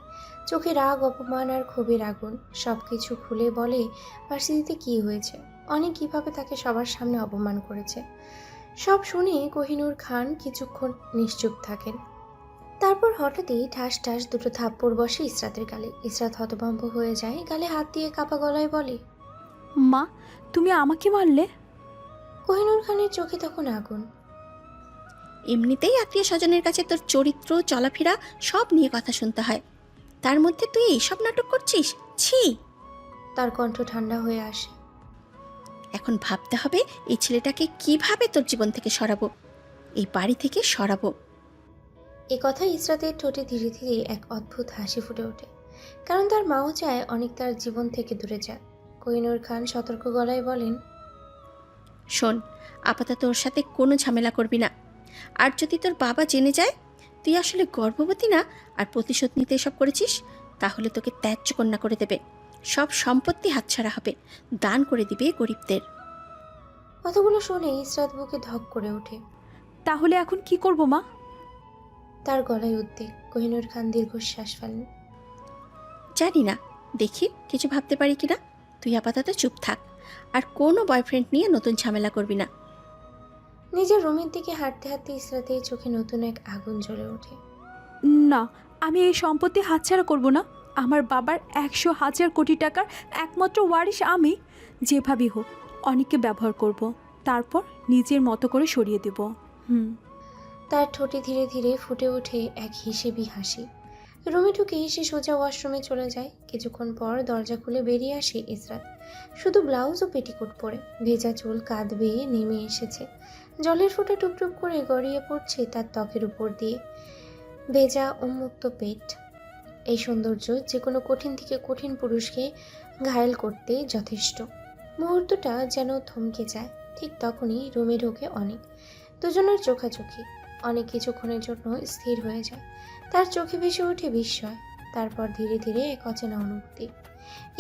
চোখে রাগ, অপমান আর ক্ষোভের আগুন। সব কিছু খুলে বলে ভার্সিটিতে কী হয়েছে, অনেক কিভাবে তাকে সবার সামনে অপমান করেছে। সব শুনে কোহিনূর খান কিছুক্ষণ নিশ্চুপ থাকেন। তারপর হঠাৎই ঠাস ঠাস দুটো থাপ্পড় বসে ইসরাতের গালে। ইসরাত হতভম্ব হয়ে যায়, গালে হাত দিয়ে কাঁপা গলায় বলে, মা, তুমি আমাকে মারলে? কোহিনূর খানের চোখে তখন আগুন। এমনিতেই আত্মীয় স্বজনের কাছে তোর চরিত্র, চলাফেরা সব নিয়ে কথা শুনতে হয়, তার মধ্যে তুই এইসব নাটক করছিস? ছি! তার কণ্ঠ ঠান্ডা হয়ে আসে। এখন ভাবতে হবে এই ছেলেটাকে কিভাবে তোর জীবন থেকে সরাবো, এই বাড়ি থেকে সরাবো। এ কথা ইসরাতের ঠোঁটে ধীরে ধীরে এক অদ্ভুত হাসি ফুটে ওঠে, কারণ তার মাও চায় অনেক তার জীবন থেকে দূরে যায়। কোহিনূর খান সতর্ক গলায় বলেন, শোন, আপাতত ওর সাথে কোনো ঝামেলা করবি না। আর যদি তোর বাবা জেনে যায় তুই আসলে গর্ভবতী না আর প্রতিশোধ নিতে এসব করেছিস, তাহলে তোকে ত্যায্য কন্যা করে দেবে, সব সম্পত্তি হাতছাড়া হবে, দান করে দিবে গরিবদের। কথাগুলো শুনে ইসরাত বুকে ধক করে ওঠে। তাহলে এখন কি করব মা? তার গলায় উদ্বেগ। কোহিনূর খান দীর্ঘশ্বাস ফেলেন। জানি না, দেখি কিছু ভাবতে পারি কিনা। তুই আপাতত চুপ থাক, আর কোনো বয়ফ্রেন্ড নিয়ে নতুন ঝামেলা করবি না। নিজের রুমের দিকে হাঁটতে হাঁটতে ইসরাতের চোখে নতুন এক আগুন জ্বলে ওঠে। না, আমি এই সম্পত্তি হাতছাড়া করব না। আমার বাবার 100,000 কোটি টাকার একমাত্র ওয়ারিশ আমি। যেভাবেই হোক অনেককে ব্যবহার করব, তারপর নিজের মতো করে সরিয়ে দেব। তার ঠোঁটে ধীরে ধীরে ফুটে ওঠে এক হিসেবি হাসি। রুমে ঢুকে সে সোজা ওয়াশরুমে চলে যায়। কিছুক্ষণ পর দরজা খুলে বেরিয়ে আসে ইসরাত, শুধু ব্লাউজ ও পেটিকোট পরে। ভেজা চুল কাঁধ বেয়ে নেমে এসেছে, জলের ফোঁটা টুপটুপ করে গড়িয়ে পড়ছে তার ত্বকের উপর দিয়ে। ভেজা উন্মুক্ত পেট। এই সৌন্দর্য যে কোনো কঠিন থেকে কঠিন পুরুষকে ঘায়েল করতে যথেষ্ট। মুহূর্তটা যেন থমকে যায়। ঠিক তখনই রুমে ঢোকে অনেক। দুজনের চোখাচোখি। অনেক কিছুক্ষণের জন্য স্থির হয়ে যায়। তার চোখে ভেসে ওঠে বিস্ময়, তারপর ধীরে ধীরে এক অচেনা অনুভূতি।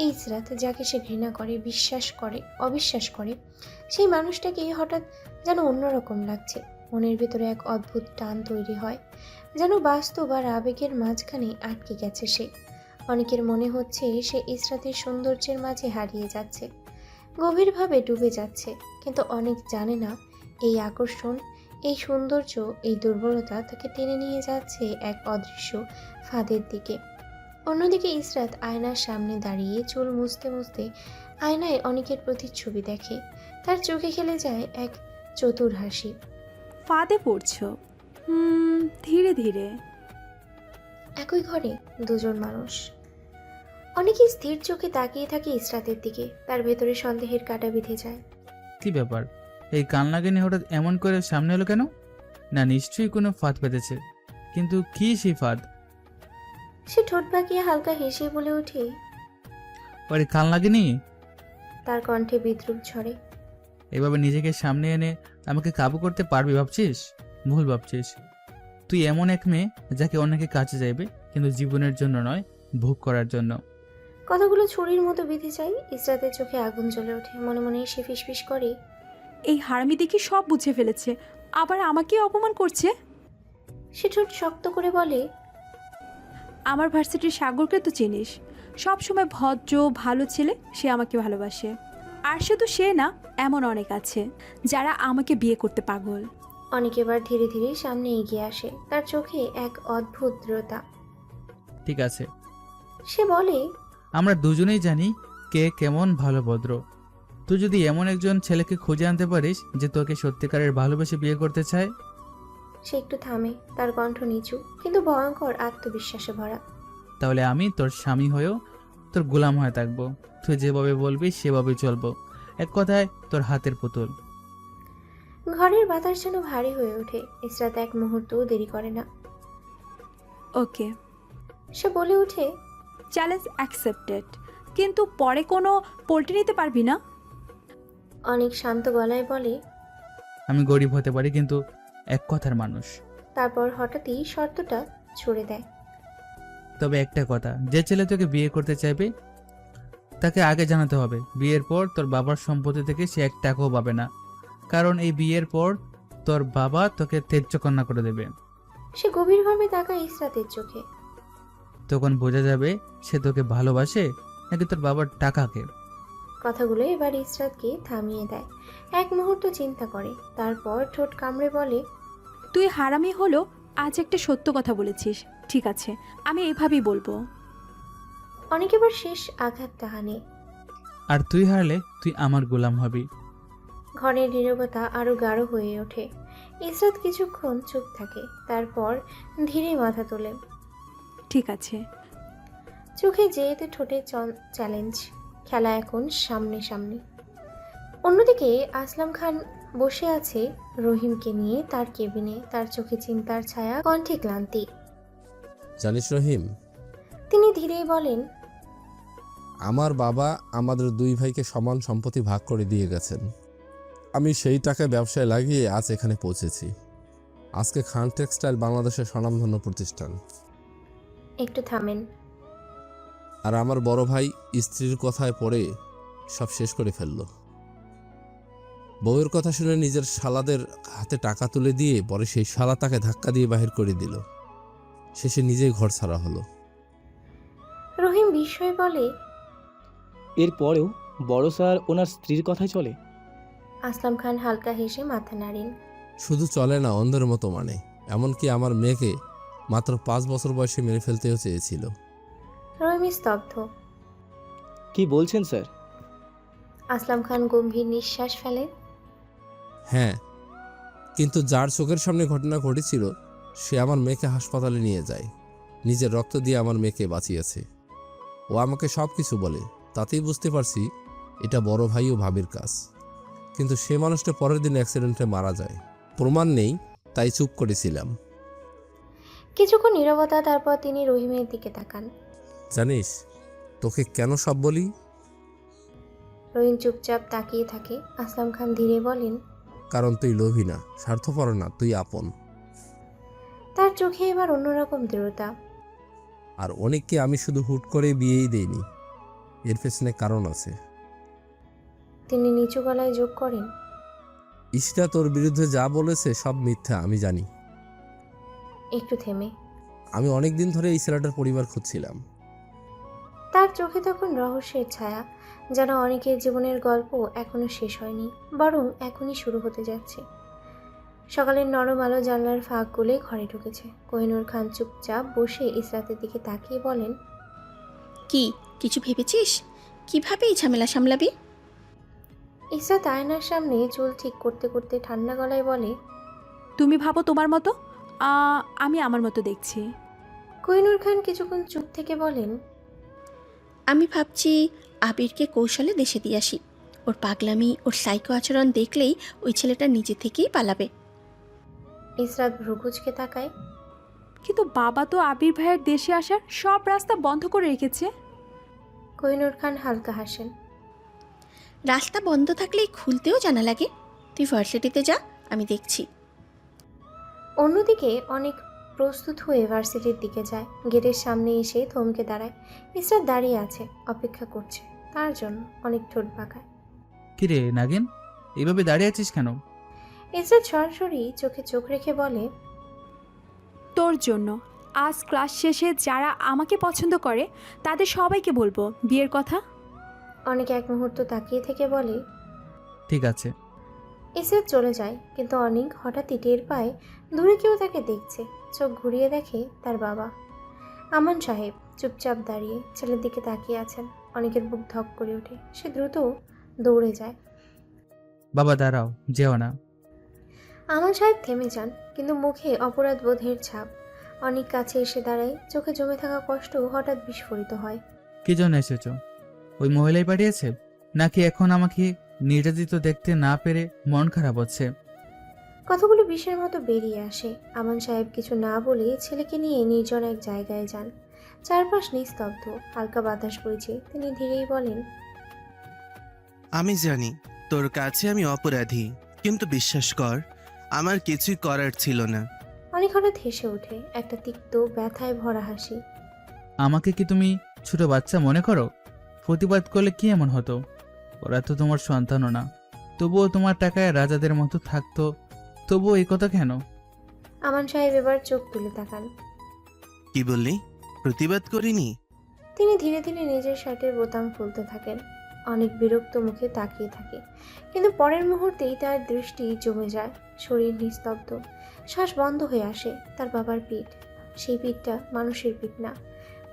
এই ইসরাত যাকে সে ঘৃণা করে, বিশ্বাস করে, অবিশ্বাস করে, সেই মানুষটাকে হঠাৎ যেন অন্যরকম লাগছে। মনের ভেতরে এক অদ্ভুত টান তৈরি হয়, যেন বাস্তব আর আবেগের মাঝখানে আটকে গেছে সে। অনেকের মনে হচ্ছে সে ইসরাতের সৌন্দর্যের মাঝে হারিয়ে যাচ্ছে, গভীরভাবে ডুবে যাচ্ছে। কিন্তু অনেক জানে না এই আকর্ষণ, এই সৌন্দর্য, এই দুর্বলতা তাকে টেনে নিয়ে যাচ্ছে এক অদৃশ্য ফাঁদের দিকে। অন্যদিকে ইসরাত আয়নার সামনে দাঁড়িয়ে চুল মুছতে মুছতে আয়নায় অনেকের প্রতিচ্ছবি দেখে। তার চোখে খেলে যায় এক চতুর হাসি। ফাঁদে পড়ছো? ধীরে ধীরে। একই ঘরে দুজন মানুষ। অনেকে স্থির চোখে তাকিয়ে থাকে ইসরাতের দিকে। তার ভেতরে সন্দেহের কাঁটা বিঁধে যায়। কি ব্যাপার, এই কান লাগেনি হঠাৎ এমন করে সামনে এলো কেন? না, নিশ্চয়ই কোনো ফাঁদ পেতেছে, কিন্তু কি সেই ফাঁদ? সে ঠোঁট বাঁকিয়ে হালকা হেসে বলে ওঠে, ওরে কান লাগেনি? তার কণ্ঠে বিদ্রুপ ঝরে। এভাবে নিজেকে সামনে এনে আমাকে কাবু করতে পারবি ভাবছিস? ভুল ভাবছিস। তুই এমন এক মেয়ে যাকে অনেকে কাছে যাইবে, কিন্তু জীবনের জন্য নয়, ভোগ করার জন্য। কথাগুলো ছুরির মতো বিঁধে যায়। ইসরাতের চোখে আগুন জ্বলে ওঠে। মনে মনে সে ফিসফিস করে, এই হারামি দেখি সব বুঝে ফেলেছে, আবার আমাকে অপমান করছে। সে ঠোঁট শক্ত করে বলে, আমার ভার্সিটির সাগরকে তো চিনিস, সব সময় ভদ্র ভালো ছেলে, সে আমাকে ভালোবাসে। আর শুধু সে না, এমন অনেক আছে যারা আমাকে বিয়ে করতে পাগল। অনেক এবার ধীরে ধীরে সামনে এগিয়ে আসে, তার চোখে এক অদ্ভুত দৃঢ়তা। ঠিক আছে, সে বলে, আমরা দুজনেই জানি কে কেমন ভালো ভদ্র। তুই যদি এমন একজন ছেলেকে খুঁজে আনতে পারিস যে তোকে সত্যিকারের ভালোবেসে বিয়ে করতে চায়। সে একটু থামে, তার কণ্ঠ নিচু কিন্তু ভয়ঙ্কর আত্মবিশ্বাসে ভরা। তাহলে আমি তোর স্বামী হয়েও তোর গোলাম হয়ে থাকবো। তুই যেভাবে বলবি সেভাবেই চলবো। এক কথায় তোর হাতের পুতুল। ঘরের বাতাস যেন ভারী হয়ে ওঠে। ইসরাত এক মুহূর্তও দেরি করে না। ওকে, সে বলে ওঠে, চ্যালেঞ্জ অ্যাকসেপ্টেড, কিন্তু পরে কোনো পোল্ট্রি নিতে পারবি না। অনেক শান্ত গলায় বলে, আমি গরিব হতে পারি, কিন্তু এক কথার মানুষ। তারপর হঠাৎই শর্তটা ছুড়ে দেয়। তবে একটা কথা, যে ছেলে তোকে বিয়ে করতে চাইবে তাকে আগে জানাতে হবে বিয়ের পর তোর বাবার সম্পত্তি থেকে সে 1 টাকাও পাবে না, কারণ এই বিয়ের পর তোর বাবা তোকে ত্যায্য কন্যা করে দেবে। সে গভীরভাবে তাকায় ইসরাতের চোখে। তখন বোঝা যাবে সে তোকে ভালোবাসে নাকি তোর বাবার টাকাকে। কথাগুলো এবার ইসরাতকে থামিয়ে দেয়। এক মুহূর্ত চিন্তা করে, তারপর ঠোঁট কামড়ে বলে, তুই হারামি হলো আজ একটা সত্য কথা বলেছিস। ঠিক আছে, আমি এভাবেই বলবো। অনেক এবার শেষ আঘাতটা হানে। আর তুই হারলে তুই আমার গোলাম হবি। ঘরের নীরবতা আরো গাঢ় হয়ে ওঠে। ইসরাত কিছুক্ষণ চুপ থাকে, তারপর ধীরে মাথা তোলে। ঠিক আছে। চোখে যেতে ঠোঁটে চ্যালেঞ্জ। খেলা এখন সামনে সামনে। অন্যদিকে আসলাম খান বসে আছে রহিমকে নিয়ে তার কেবিনে, তার চোখে চিন্তার ছায়া, কণ্ঠে ক্লান্তি। জানিস রহিম, তিনি ধীরেই বলেন, আমার বাবা আমাদের 2 ভাইকে সমান সম্পত্তি ভাগ করে দিয়ে গেছেন। আমি সেই টাকা ব্যবসায় লাগিয়ে আজ এখানে পৌঁছেছি। আজকে খান টেক্সটাইল বাংলাদেশের স্বনামধন্য প্রতিষ্ঠান। একটু থামেন। আর আমার বড় ভাই স্ত্রীর কথায় পড়ে সব শেষ করে ফেলল। বউয়ের কথা শুনে নিজের শালাদের হাতে টাকা তুলে দিয়ে পরে সেই শালা তাকে ধাক্কা দিয়ে বাহির করে দিল। শেষে নিজেই ঘর ছাড়া হলো। রহিম বিস্ময়ে বলে, এরপরেও বড় স্যার ওনার স্ত্রীর কথাই চলে? আসলাম খান হালকা হেসে মাথা নাড়েন। শুধু চলে না, অন্ধের মতো মানে। এমনকি আমার মেয়েকে মাত্র 5 বছর বয়সে মেরে ফেলতেও চেয়েছিল। রহিম স্তব্ধ। কি বলছেন স্যার? আসলাম খান গম্ভীর নিঃশ্বাস ফেলেন। হ্যাঁ, কিন্তু যার চোখের সামনে ঘটনা ঘটেছিল সে আমার মেয়েকে হাসপাতালে নিয়ে যায়। নিজের রক্ত দিয়ে আমার মেয়েকে বাঁচিয়েছে। ও আমাকে সব কিছু বলে, তাতেই বুঝতে পারছি এটা বড় ভাই ও ভাবির কাজ। কিন্তু সে মানুষটা পরের দিন অ্যাক্সিডেন্টে মারা যায়। প্রমাণ নেই, তাই চুপ করেছিলাম। কিছুক্ষণ নীরবতা, তারপর তিনি রহিমের দিকে তাকান। জানিস তোকে কেন সব বলি? রহিম চুপচাপ তাকিয়ে থাকে। আসলাম খান ধীরে বলেন, কারণ তুই লোভী না, স্বার্থপর না, তুই আপন। তার চোখে এবার অন্যরকম দৃঢ়তা। আর অনেককে আমি শুধু হুট করে বিয়েই দেইনি, এর পেছনে কারণ আছে। তিনি নিচু গলায় যোগ করেন, ইশরা তোর বিরুদ্ধে যা বলেছে সব মিথ্যা, আমি জানি। একটু থেমে। আমি অনেক দিন ধরে এই ছেলেটার পরিবার খুঁজছিলাম। তার চোখে তখন রহস্যের ছায়া, যেন অনেকের জীবনের গল্প এখনো শেষ হয়নি, বরং এখনই শুরু হতে যাচ্ছে। সকালের নরম আলো জানলার ফাঁক গলে ঘরে ঢুকেছে। কোহিনূর খান চুপচাপ বসে ইসরাতের দিকে তাকিয়ে বলেন, কি কিছু ভেবেছিস? কিভাবে এই ঝামেলা সামলাবি? ইসরাত আয়নার সামনে চুল ঠিক করতে করতে ঠান্ডা গলায় বলে, তুমি ভাবো তোমার মতো, আমি আমার মতো দেখছি। কোহিনূর খান কিছুক্ষণ চুপ থেকে বলেন, আমি ভাবছি আবিরকে কৌশলে দেশে দিয়ে আসি। ওর পাগলামি, ওর সাইকো আচরণ দেখলেই ওই ছেলেটা নিজে থেকেই পালাবে। ইসরাত ভ্রুকুচকে তাকায়। কিন্তু বাবা তো আবির ভাইয়ের দেশে আসার সব রাস্তা বন্ধ করে রেখেছে। কোহিনূর খান হালকা হাসেন। রাস্তা বন্ধ থাকলেই খুলতেও জানা লাগে। তুই ভার্সিটিতে যা, আমি দেখছি। অন্যদিকে অনেক প্রস্তুত হয়ে ভার্সিটির দিকে যায়। গেটের সামনে এসে থমকে দাঁড়ায়। ইসরাত দাঁড়িয়ে আছে, অপেক্ষা করছে তার জন্য। অনেক ঠোঁট বাঁকায়। কিরে নাগিন, এইভাবে দাঁড়িয়ে আছিস কেন? ইসরাত সরাসরি চোখে চোখ রেখে বলে, তোর জন্য। আজ ক্লাস শেষে যারা আমাকে পছন্দ করে তাদের সবাইকে বলবো বিয়ের কথা। অনেক এক মুহূর্ত তাকিয়ে থেকে বলে, ঠিক আছে। ইসরাত চলে যায়, কিন্তু অনেক হঠাৎই টের পায় দূরে কেউ তাকে দেখছে। চোখ ঘুরিয়ে দেখে তার বাবা আমান সাহেব চুপচাপ দাঁড়িয়ে ছেলের দিকে তাকিয়ে আছেন। অনেকের বুক ধক করে ওঠে। সে দ্রুত দৌড়ে যায়। বাবা দাঁড়াও, যেও না। আমান সাহেব থেমে যান, কিন্তু মুখে অপরাধ বোধের ছাপ। অনেক কাছে এসে দাঁড়ায়। চোখে জমে থাকা কষ্ট হঠাৎ বিস্ফোরিত হয়। কি জন্য এসেছো? ওই মহিলাই পাঠিয়েছে, নাকি এখন আমাকে নির্যাতিত দেখতে না পেরে মন খারাপ হচ্ছে? কথাগুলো বিষের মতো বেরিয়ে আসে। আমান সাহেব কিছু না বলে ছেলেকে নিয়ে নির্জন এক জায়গায় যান। চারপাশ নিস্তব্ধ, হালকা বাতাস বইছে। তিনি ধীরেই বলেন, আমি জানি তোর কাছে আমি অপরাধী, কিন্তু বিশ্বাস কর আমার কিছুই করার ছিল না। অনেক হঠাৎ হেসে ওঠে, একটা তিক্ত ব্যথায় ভরা হাসি। আমাকে কি তুমি ছোট বাচ্চা মনে করো? প্রতিবাদ করলে কি এমন হতো? ওরা তো তোমার সন্তানও না, তবুও তোমার টাকায় রাজাদের মতো থাকতো, তবুও এই কথা কেন? আমান সাহেব এবার চোখ তুলে তাকান। কি বললি? প্রতিবাদ করিনি? তিনি ধীরে ধীরে নিজের শার্টের বোতাম খুলতে থাকেন। অনেক বিরক্ত মুখে তাকিয়ে থাকে, কিন্তু পরের মুহূর্তেই তার দৃষ্টি জমে যায়। শরীর নিস্তব্ধ, শ্বাস বন্ধ হয়ে আসে। তার বাবার পিঠ, সেই পিঠটা মানুষের পিঠ না,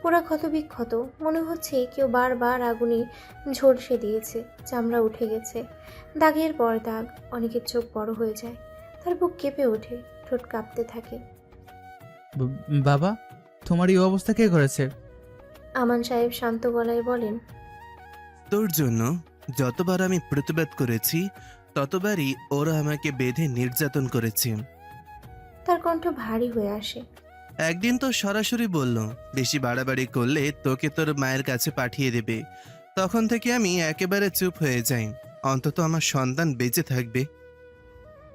পুরা ক্ষতবিক্ষত। মনে হচ্ছে কেউ বারবার আগুনে ঝলসে দিয়েছে, চামড়া উঠে গেছে, দাগের পর দাগ। অনেকের চোখ বড় হয়ে যায়, তার বুক কেঁপে ওঠে, ঠোঁট কাঁপতে থাকে। বাবা, তোমার এই অবস্থা কে করেছে? আমান সাহেব শান্ত গলায় বলেন, তোর জন্য যতবার আমি প্রতিবাদ করেছি ততবারই ওরা আমাকে বেঁধে নির্যাতন করেছে। তার কণ্ঠ ভারী হয়ে আসে। একদিন তো সরাসরি বলল, বেশি বাড়াবাড়ি করলে তোকে তোর মায়ের কাছে পাঠিয়ে দেবে। তখন থেকে আমি একেবারে চুপ হয়ে যাই, অন্তত আমার সন্তান বেঁচে থাকবে।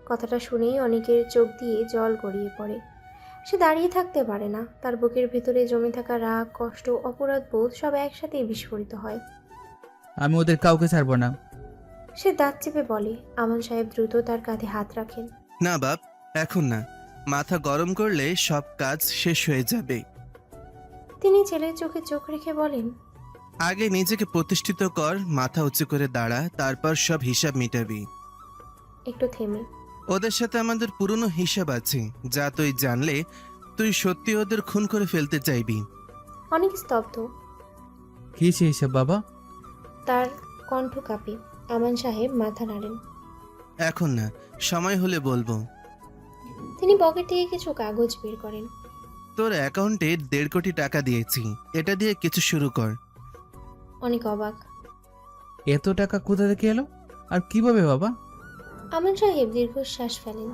কথাটা শুনেই অনেকের চোখ দিয়ে জল গড়িয়ে পড়ে। সে দাঁড়িয়ে থাকতে পারে না, তার বুকের ভিতরে জমে থাকা রাগ, কষ্ট, অপরাধ বোধ সব একসাথেই বিস্ফোরিত হয়। আমি ওদের কাউকে ছাড়বো না। সে দাঁত চেপে বলে। আমান সাহেব দ্রুত তার কাঁধে হাত রাখেন। না বাপ, এখন না, মাথা গরম করলে সব কাজ শেষ হয়ে যাবে। তিনি ছেলের চোখে চোখ রেখে বলেন, আগে নিজেকে প্রতিষ্ঠিত কর, মাথা উঁচু করে দাঁড়া, তারপর সব হিসাব মিটাবি। একটু থেমে, ওদের সাথে আমাদের পুরনো হিসাব আছে, যা তুই জানলে তুই সত্যি ওদের খুন করে ফেলতে চাইবি। অনেক স্তব্ধ। কি সে হিসাব বাবা? তার কণ্ঠ কাঁপে। আমান সাহেব মাথা নাড়েন। এখন না, সময় হলে বলবো। তিনি পকেট থেকে কিছু কাগজ বের করেন। তোর অ্যাকাউন্টে 1.5 কোটি টাকা দিয়েছি, এটা দিয়ে কিছু শুরু কর। অনেক অবাক। এত টাকা কোথা থেকে এলো আর কিভাবে বাবা? আমান সাহেব দীর্ঘশ্বাস ফেলেন।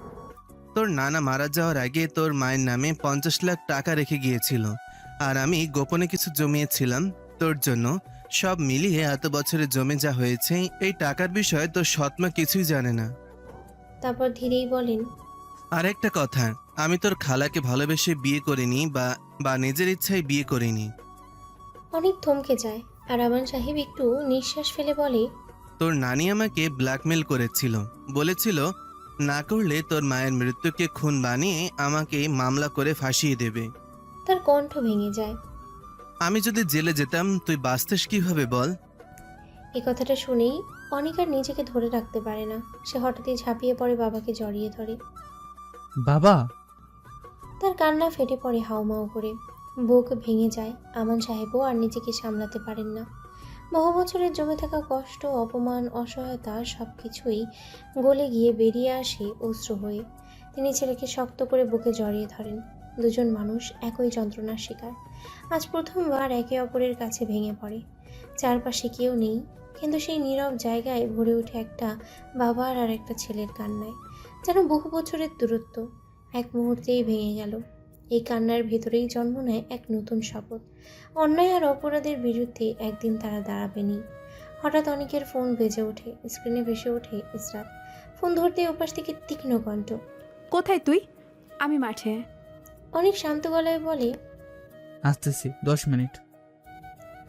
তোর নানা মারা যাওয়ার আগে তোর মায়ের নামে 50 লাখ টাকা রেখে গিয়েছিল, আর আমি গোপনে কিছু জমিয়েছিলাম তোর জন্য। সব মিলিয়ে এত বছরে জমে যা হয়েছে, এই টাকার বিষয়ে তোর সৎমা কিছুই জানে না। তারপর ধীরেই বলেন, আর একটা কথা, আমি তোর খালাকে ভালোবেসে বিয়ে করিনি বা নিজের ইচ্ছায় বিয়ে করিনি। অনেক থমকে যায়, আর আমান সাহেব একটু নিঃশ্বাস ফেলে বলে, তোর নানি আমাকে ব্ল্যাকমেল করেছিল, বলেছিল না করলে তোর মায়ের মৃত্যুকে খুন বানিয়ে আমাকে মামলা করে ফাঁসিয়ে দেবে। তার কণ্ঠ ভেঙে যায়। আমি যদি জেলে যেতাম তুই বাঁচতিস কিভাবে বল? এই কথাটা শুনেই অনেক আর নিজেকে ধরে রাখতে পারে না। সে হঠাৎই ঝাঁপিয়ে পড়ে, বাবাকে জড়িয়ে ধরে। বাবা! তার কান্না ফেটে পড়ে হাউমাউ করে, বুক ভেঙে যায়। আমান সাহেবও আর নিজেকে সামলাতে পারেন না। বহু বছরের জমে থাকা কষ্ট, অপমান, অসহায়তা সবকিছুই গলে গিয়ে বেরিয়ে আসে অশ্রু হয়ে। তিনি ছেলেকে শক্ত করে বুকে জড়িয়ে ধরেন। দুজন মানুষ একই যন্ত্রণার শিকার। আজ প্রথমবার একে অপরের কাছে ভেঙে পড়ে। চারপাশে কেউ নেই, কিন্তু সেই নীরব জায়গায় ভরে ওঠে একটা বাবার আর একটা ছেলের কান্নায়, যেন বহু বছরের দূরত্ব এক মুহূর্তেই ভেঙে গেল। এই কান্নার ভেতরেই জন্ম নেয় এক নতুন শপথ। অন্যায় আর অপরাধের বিরুদ্ধে একদিন তারা দাঁড়াবেনি। হঠাৎ অনেকের ফোন বেজে ওঠে। স্ক্রিনে ভেসে ওঠে ইসরাত। ফোন ধরতে ওপাশ থেকে তীক্ষ্ণ কণ্ঠ, কোথায় তুই? আমি মাঠে। অনেক শান্ত গলায় বলে, আসতেছি 10 মিনিট।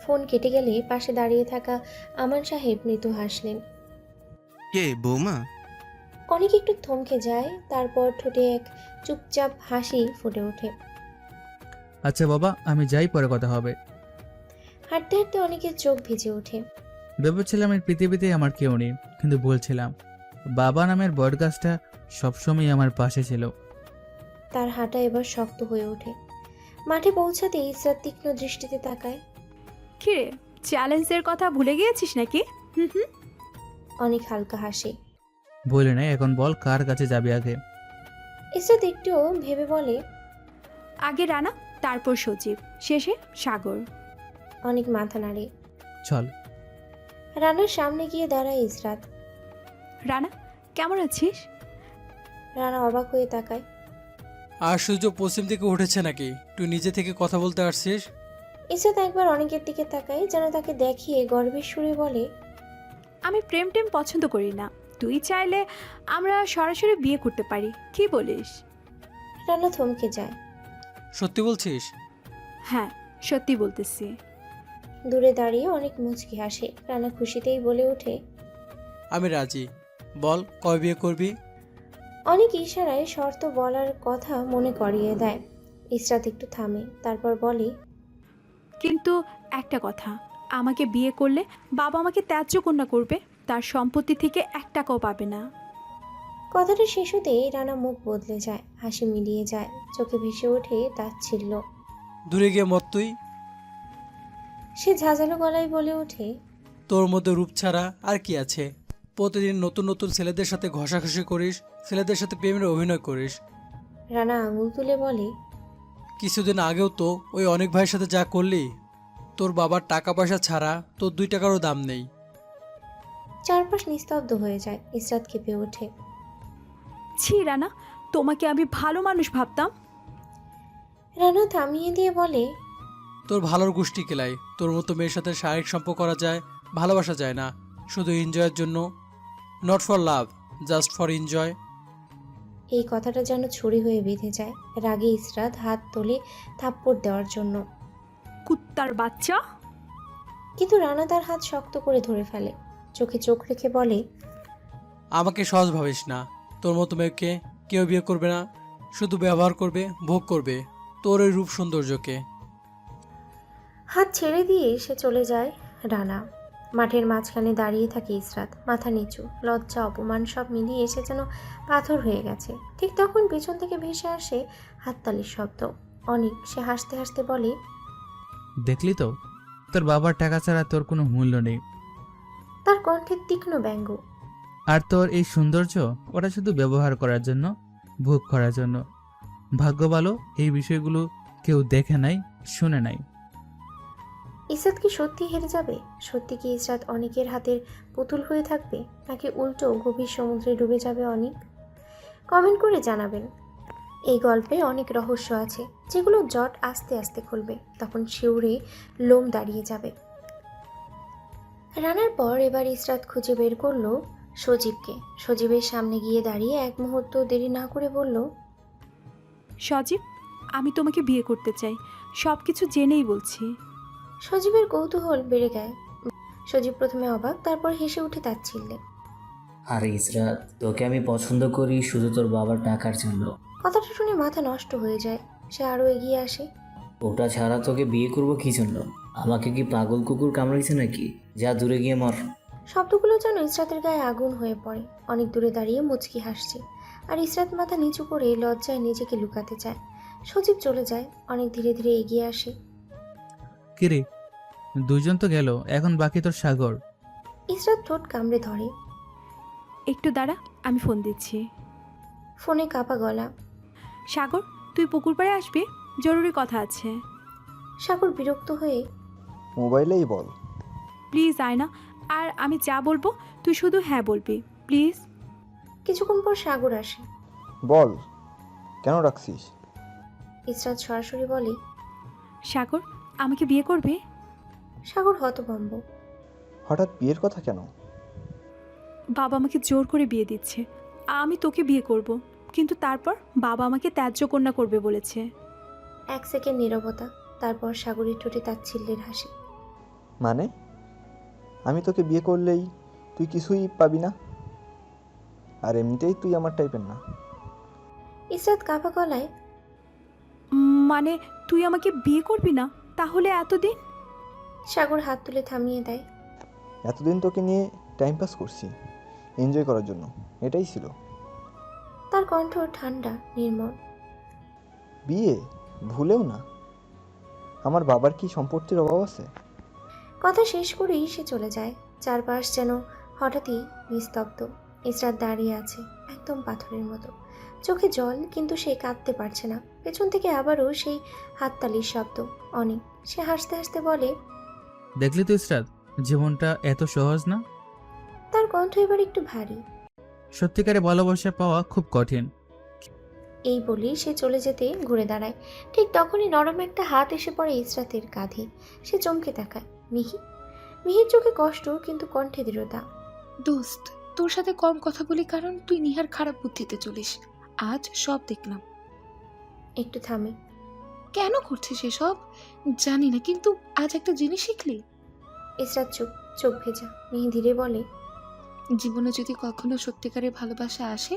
ফোন কেটে গেলে পাশে দাঁড়িয়ে থাকা আমান সাহেব মৃদু হাসলেন। কে, বৌমা? অনেক একটু থমকে যায়, তারপর ঠোঁটে এক চুপচাপ হাসি ফুটে ওঠে। আচ্ছা বাবা, আমি যাই, পরে কথা হবে। হাঁটতে হাঁটতে অনেকের চোখ ভিজে ওঠে। ভেবেছিলাম এই পৃথিবীতে আমার কেউ নেই, কিন্তু বলছিলাম বাবা নামের বটগাছটা সবসময় আমার পাশে ছিল। তার হাঁটা এবার শক্ত হয়ে ওঠে। মাঠে পৌঁছাতে ইসরাত তীক্ষ্ণ দৃষ্টিতে তাকায়। কিরে, চ্যালেঞ্জের কথা ভুলে গিয়েছিস নাকি? হুম। অনেক হালকা হাসে। বলে নাই, এখন বল কার কাছে যাবে আগে? ইসরাত একটু ভেবে বলে, আগে রানা, তারপর সজীব, শেষে সাগর। অনেক মাথা নাড়ে। চল। রানার সামনে গিয়ে দাঁড়ায় ইসরাত। রানা, কেমন আছিস? রানা অবাক হয়ে তাকায়। আর সূর্য পশ্চিম থেকে উঠেছে নাকি? তুই নিজে থেকে কথা বলতে আসছিস? ইসরাত একবার অনেকের দিকে তাকায়, যেন তাকে দেখিয়ে গর্বের সুরে বলে, আমি প্রেম টেম পছন্দ করি না। তুই চাইলে আমরা সরাসরি বিয়ে করতে পারি, কি বলিস? রানা থমকে যায়। সত্যি বলছিস? হ্যাঁ, সত্যি বলতেছি। দূরে দাঁড়িয়ে অনেক মুচকি হাসে। রানা খুশিতেই বলে ওঠে, আমি রাজি। বল, কবে বিয়ে করবি? অনেক ইশারায় শর্ত বলার কথা মনে করিয়ে দেয়। ইসরাত একটু থামে, তারপর বলে, কিন্তু একটা কথা, আমাকে বিয়ে করলে বাবা আমাকে ত্যায্য কন্যা করবে, তার সম্পত্তি থেকে 1 টাকাও পাবে না। কথাটা শেষ হতেই রানা মুখ বদলে যায়, হাসি মিলিয়ে যায়, চোখে ভেসে ওঠে তাচ্ছিল্য। দূরে গিয়ে মত তুই। সে ঝাঁঝালো গলায় বলে ওঠে, তোর মধ্যে রূপ ছাড়া আর কি আছে? প্রতিদিন নতুন নতুন ছেলেদের সাথে ঘষাঘষি করিস, ছেলেদের সাথে প্রেমের অভিনয় করিস। রানা আঙুল তুলে বলে, কিছুদিন আগেও তো ওই অনেক ভাইয়ের সাথে যা করলি, তোর বাবার টাকা পয়সা ছাড়া তোর 2 টাকারও দাম নেই। চারপাশ নিস্তব্ধ হয়ে যায়। ইসরাত কেঁপে ওঠে। ছি রানা, তোমাকে আমি ভালো মানুষ ভাবতাম। রানা থামিয়ে দিয়ে বলে, তোর ভালোর গোষ্ঠী কেলাই। তোর মতো মেয়ের সাথে শারীরিক সম্পর্ক করা যায়, ভালোবাসা যায় না, শুধু এনজয়ের জন্য। Not for love, just for enjoy. এই কথাটা যেন ছুরি হয়ে বেঁধে যায়। রাগে ইসরাত হাত তোলে থাপ্পড় দেওয়ার জন্য, কুত্তার বাচ্চা। কিন্তু রানা তার হাত শক্ত করে ধরে ফেলে, চোখে চোখ রেখে বলে, আমাকে সহজ ভাবিস না। তোর মতো মেয়েকে কেউ বিয়ে করবে না, শুধু ব্যবহার করবে, ভোগ করবে তোর এই রূপ সৌন্দর্যকে। হাত ছেড়ে দিয়ে সে চলে যায়। রানা মাঠের মাঝখানে দাঁড়িয়ে থাকে ইসরাত, মাথা নিচু, লজ্জা অপমান সব মিলিয়ে সে যেন পাথর হয়ে গেছে। ঠিক তখন পেছন থেকে ভেসে আসে হাততালির শব্দ। অনেক সে হাসতে হাসতে বলে, দেখলি তো, তোর বাবার টাকা ছাড়া তোর কোনো মূল্য নেই। তার কণ্ঠে তীক্ষ্ণ ব্যঙ্গ। আর তোর এই সৌন্দর্য ওটা শুধু ব্যবহার করার জন্য, ভোগ করার জন্য। ভাগ্য ভালো এই বিষয়গুলো কেউ দেখে নাই, শুনে নাই। ইসরাত কি সত্যি হেরে যাবে? সত্যি কি ইসরাত অনেকের হাতের পুতুল হয়ে থাকবে, নাকি উল্টো গভীর সমুদ্রে ডুবে যাবে অনেক? কমেন্ট করে জানাবেন। এই গল্পে অনেক রহস্য আছে, যেগুলো জট আস্তে আস্তে খুলবে, তখন শিউরে লোম দাঁড়িয়ে যাবে। রানার পর এবার ইসরাত খুঁজে বের করলো সজীবকে। সজীবের সামনে গিয়ে দাঁড়িয়ে এক মুহূর্ত দেরি না করে বলল, সজীব, আমি তোমাকে বিয়ে করতে চাই, সব কিছু জেনেই বলছি। সজীবের কৌতূহল বেড়ে গেল। সজীব প্রথমে অবাক, তারপর হেসে উঠে তাচ্ছিল্যে। আরে ইসরাত, তোকে আমি পছন্দ করি শুধু তোর বাবার টাকার জন্য। কথাটা শুনে মাথা নষ্ট হয়ে যায়। সে আরো এগিয়ে আসে। ওটা ছাড়া তোকে বিয়ে করব কি জন্য? আমাকে কি পাগল কুকুর কামড়াইছে নাকি? যা দূরে গিয়ে মর। শব্দগুলো যেন ইসরাতের গায়ে আগুন হয়ে পড়ে। অনেক দূরে দাঁড়িয়ে মুচকি হাসছে, আর ইসরাত মাথা নিচু করে লজ্জায় নিজেকে লুকাতে চায়। সজীব চলে যায়। অনেক ধীরে ধীরে এগিয়ে আসে। কিরে, দুজন তো গেল, এখন বাকি তোর সাগর। ইসরাত ঠোঁট কামড়ে ধরে। একটু দাঁড়া, আমি ফোন দিচ্ছি। ফোনে কাঁপা গলা। সাগর, তুই পুকুর পাড়ে আসবি, জরুরি কথা আছে। সাগর বিরক্ত হয়ে, মোবাইলেই বল। প্লিজ আয় না, আর আমি যা বলবো তুই শুধু হ্যাঁ বলবি, প্লিজ। কিছুক্ষণ পর সাগর আসে। বল, কেন রাখছিস? ইসরাত সরাসরি বলে, সাগর, আমাকে বিয়ে করবি? সাগর হতভম্ব। হঠাৎ বিয়ের কথা কেন? বাবা আমাকে জোর করে বিয়ে দিচ্ছে, আমি তোকে বিয়ে করব, কিন্তু তারপর বাবা আমাকে ত্যায্য কন্যা করবে বলেছে। 1 সেকেন্ড নীরবতা, তারপর সাগরের ঠোঁটে তাচ্ছিল্যের হাসি। মানে আমি তোকে বিয়ে করলেই তুই কিছুই পাবি না? আর এমনিতেই তুই আমার টাইপের না। ইসরাত কাঁপা গলায়, মানে তুই আমাকে বিয়ে করবি না? তাহলে এতদিন? সাগর হাত তুলে থামিয়ে দেয়। এতদিন তোকে নিয়ে টাইম পাস করছি, এনজয় করার জন্য, এটাই ছিল। তার কণ্ঠ ঠান্ডা নির্মল। বিয়ে ভুলেও না। আমার বাবার কি সম্পত্তির অভাব আছে? কথা শেষ করেই সে চলে যায়। চারপাশ যেন হঠাৎই নিস্তব্ধ। ইসরাত দাঁড়িয়ে আছে একদম পাথরের মতো, চোখে জল, কিন্তু সে কাঁদতে পারছে না। পেছন থেকে আবারও সেই হাততালির শব্দ। অনেক সে হাসতে হাসতে বলে, দেখলি তো ইসরাত, জীবনটা এত সহজ না। তার কণ্ঠ এবার একটু ভারী। সত্যিকারে ভালোবাসা পাওয়া খুব কঠিন। এই বলেই সে চলে যেতে ঘুরে দাঁড়ায়। ঠিক তখনই নরম একটা হাত এসে পড়ে ইসরাতের কাঁধে। সে চমকে তাকায়। মিহি। মিহির চোখে কষ্ট, কিন্তু কণ্ঠে দৃঢ়তা। দোস্ত, তোর সাথে কম কথা বলি কারণ তুই নিহার খারাপ বুদ্ধিতে চলিস। আজ সব দেখলাম। একটু থামে। কেন করছিস এসব জানি না, কিন্তু আজ একটা জিনিস শিখলি। ইসরাত চুপ, চোখ ভেজা। মিহি ধীরে বলে, জীবনে যদি কখনো সত্যিকারের ভালোবাসা আসে,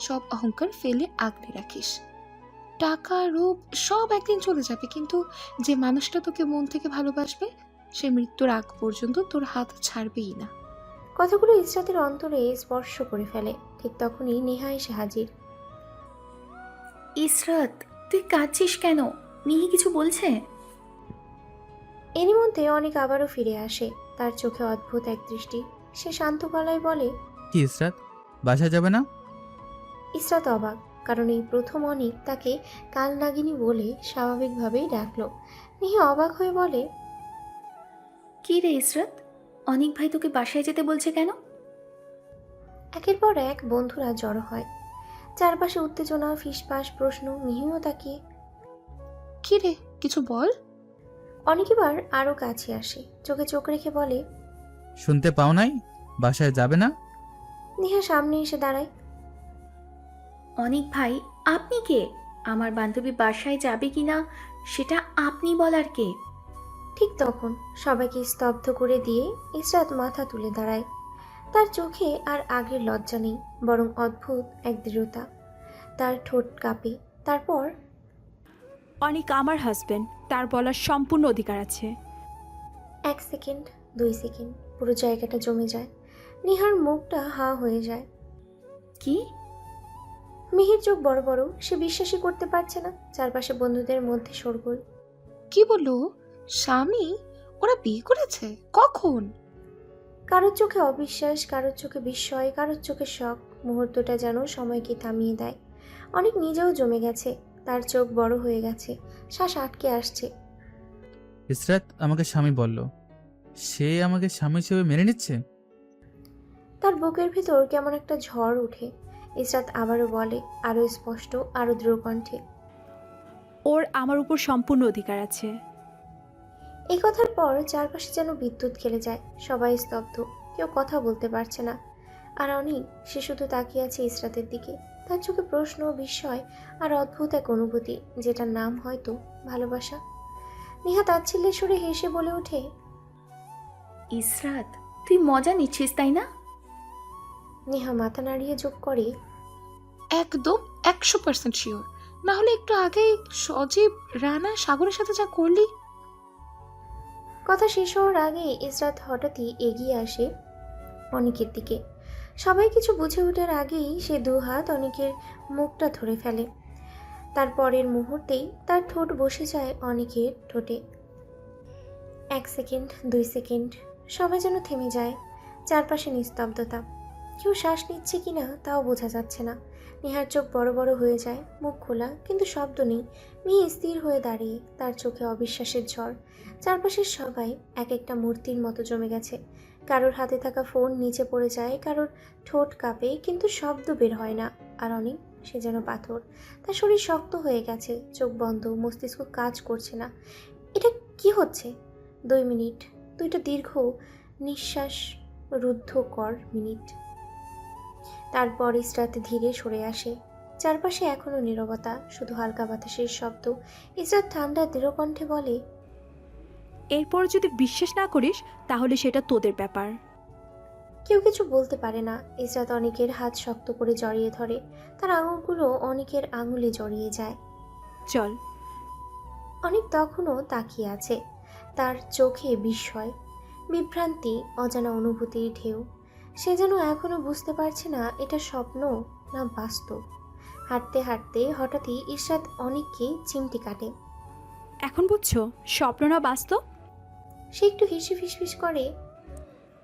সব অহংকার ফেলে আগলে রাখিস। টাকা রূপ সব একদিন চলে যাবে, কিন্তু যে মানুষটা তোকে মন থেকে ভালোবাসবে সে মৃত্যুর আগ পর্যন্ত তোর হাত ছাড়বেই না। কথাগুলো ইসরাতের অন্তরে স্পর্শ করে ফেলে। ঠিক তখনই নেহা এসে হাজির। ইসরাত, তুই কাঁদছিস কেন? মিহি কিছু বলছে? এরই মধ্যে অনেক আবারও ফিরে আসে। তার চোখে অদ্ভুত এক দৃষ্টি। সে শান্ত গলায় বলে, কি ইসরাত, বাসা যাবে না? ইসরাত অবাক, কারণ এই প্রথম অনেক তাকে কাল নাগিনী বলে স্বাভাবিকভাবেই ডাকলো। মিহি অবাক হয়ে বলে, কি রে ইসরাত, অনিক ভাই তোকে বাসায় যেতে বলছে কেন? একের পর এক বন্ধুরা জড়ো হয়। চারপাশে উত্তেজনা, ফিসফাস, প্রশ্ন। মিহিও তাকিয়ে। কি রে, কিছু বল। অনেক এবার আরো কাছে আসে, চোখে চোখ রেখে বলে, শুনতে পাও নাই, বাসায় যাবে না? নেহা সামনে এসে দাঁড়ায়। অনিক ভাই, আপনি কে? আমার বান্ধবী বাসায় যাবে কিনা সেটা আপনি বলার কে? ঠিক তখন সবাইকে স্তব্ধ করে দিয়ে ইসরাত মাথা তুলে দাঁড়ায়। তার চোখে আর আগের লজ্জা নেই, বরং অদ্ভুত এক দৃঢ়তা। তার ঠোঁট কাঁপে। তারপর, অনেক আমার হাজবেন্ড, তার বলার সম্পূর্ণ অধিকার আছে। 1 সেকেন্ড, 2 সেকেন্ড, পুরো জায়গাটা জমে যায়। নিহার মুখটা হা হয়ে যায়। কি? মিহির চোখ বড় বড়, সে বিশ্বাসই করতে পারছে না। চারপাশে বন্ধুদের মধ্যে শোরগোল। কি বললো? স্বামী? ওরা বিয়ে করেছে? কখন? কারোর চোখে অবিশ্বাস, কারোর চোখে বিস্ময়, কারোর চোখে শখ। মুহূর্তটা যেন সময়কে থামিয়ে দেয়। অনেক নিজেও জমে গেছে। তার চোখ বড় হয়ে গেছে, শ্বাস আটকে আসছে। ইসরাত আমাকে স্বামী বলল, সে আমাকে স্বামী হিসেবে মেনে নিচ্ছে? তার বুকের ভিতর কেমন একটা ঝড় ওঠে। ইসরাত আবারও বলে, আরো স্পষ্ট, আরো দৃঢ় কণ্ঠে, ওর আমার উপর সম্পূর্ণ অধিকার আছে। এই কথার পর চারপাশে যেন বিদ্যুৎ খেলে যায়। সবাই স্তব্ধ, কেউ কথা বলতে পারছে না। আর অনেক, সে শুধু তাকিয়ে আছে ইসরাতের দিকে। তার চোখে প্রশ্ন, বিস্ময় আর অদ্ভুত এক অনুভূতি, যেটার নাম হয়তো ভালোবাসা। নেহা তাচ্ছিল্যের সুরে হেসে বলে ওঠে, ইসরাত, তুই মজা নিচ্ছিস তাই না? নেহা মাথা নাড়িয়ে যোগ করে, একদম 100% শিওর। না হলে একটু আগেই সজীব, রানা, সাগরের সাথে যা করলি। কথা শেষ হওয়ার আগে ইসরাত হঠাৎই এগিয়ে আসে অনিকের দিকে। সবাই কিছু বুঝে ওঠার আগেই সে দুহাত অনিকের মুখটা ধরে ফেলে। তার পরের মুহূর্তেই তার ঠোঁট বসে যায় অনিকের ঠোঁটে। 1 সেকেন্ড, 2 সেকেন্ড, সবাই যেন থেমে যায়। চারপাশে নিস্তব্ধতা। কেউ শ্বাস নিচ্ছে কিনা তাও বোঝা যাচ্ছে না। নেহার চোখ বড় বড় হয়ে যায়, মুখ খোলা, কিন্তু শব্দ নেই। মিহি স্থির হয়ে দাঁড়িয়ে, তার চোখে অবিশ্বাসের ঝড়। চারপাশের সবাই এক একটা মূর্তির মতো জমে গেছে। কারোর হাতে থাকা ফোন নিচে পড়ে যায়, কারোর ঠোঁট কাঁপে, কিন্তু শব্দ বের হয় না। আর অনেক, সে যেন পাথর। তার শরীর শক্ত হয়ে গেছে, চোখ বন্ধ, মস্তিষ্ক কাজ করছে না। এটা কি হচ্ছে? 2 মিনিট, 2টা দীর্ঘ নিঃশ্বাস রুদ্ধকর মিনিট। তারপর ইসরাত ধীরে সরে আসে। চারপাশে এখনো নীরবতা, শুধু হালকা বাতাসের শব্দ। ইসরাত ঠান্ডা দৃঢ় কণ্ঠে বলে, এরপর যদি বিশ্বাস না করিস তাহলে সেটা তোদের ব্যাপার। কেউ কিছু বলতে পারে না। ইসরাত অনেকের হাত শক্ত করে জড়িয়ে ধরে। তার আঙুলগুলো অনেকের আঙুলে জড়িয়ে যায়। চল। অনেক তখনও তাকিয়ে আছে, তার চোখে বিস্ময়, বিভ্রান্তি, অজানা অনুভূতির ঢেউ। সে যেন এখনো বুঝতে পারছে না এটা স্বপ্ন না বাস্তব। হাঁটতে হাঁটতে হঠাৎই ইসরাত অনেককে চিমটি কাটে। এখন বুঝছো স্বপ্ন না বাস্তব? সে একটু হেসে ফিসফিস করে,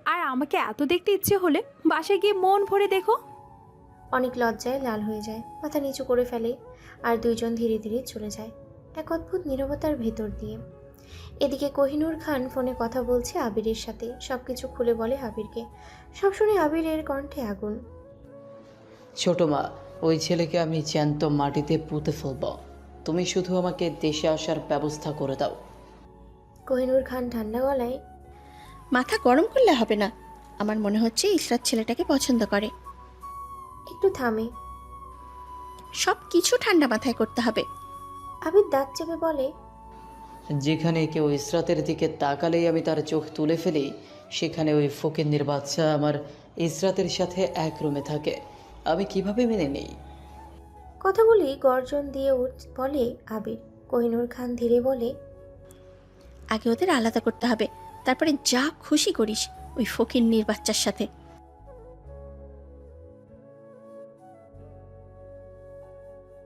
আর আমাকে এত দেখতে ইচ্ছে হলে বাসায় গিয়ে মন ভরে দেখো। অনেক লজ্জায় লাল হয়ে যায়, মাথা নিচু করে ফেলে। আর দুইজন ধীরে ধীরে চলে যায় এক অদ্ভুত নীরবতার ভেতর দিয়ে। এদিকে কোহিনূর খান ফোনে কথা বলছে আবিরের সাথে। সবকিছু খুলে বলে আবিরকে। সব শুনে আবিরের কণ্ঠে আগুন। ছোট মা, ওই ছেলেকে আমি জ্যান্ত মাটিতে পুঁতে ফেলব। তুমি শুধু আমাকে দেশে আসার ব্যবস্থা করে দাও। কোহিনূর খান ঠান্ডা গলায়, মাথা গরম করলে হবে না। আমার মনে হচ্ছে ইসরাত ছেলেটাকে পছন্দ করে। একটু থামে, সব কিছু ঠান্ডা মাথায় করতে হবে। আবির দাঁত চেপে বলে, যেখানে কেউ ইসরাতের দিকে তাকালেই আমি তার চোখ তুলে ফেলি, সেখানে ওই ফকিন্নির বাচ্চা আমার ইসরাতের সাথে এক রুমে থাকে। আমি কিভাবে মেনে নেই? কথাগুলি গর্জন দিয়ে বলে আবির। কোহিনূর খান ধীরে বলে, আগে ওদের আলাদা করতে হবে, তারপরে যা খুশি করিস ওই ফকিন্নির বাচ্চার সাথে।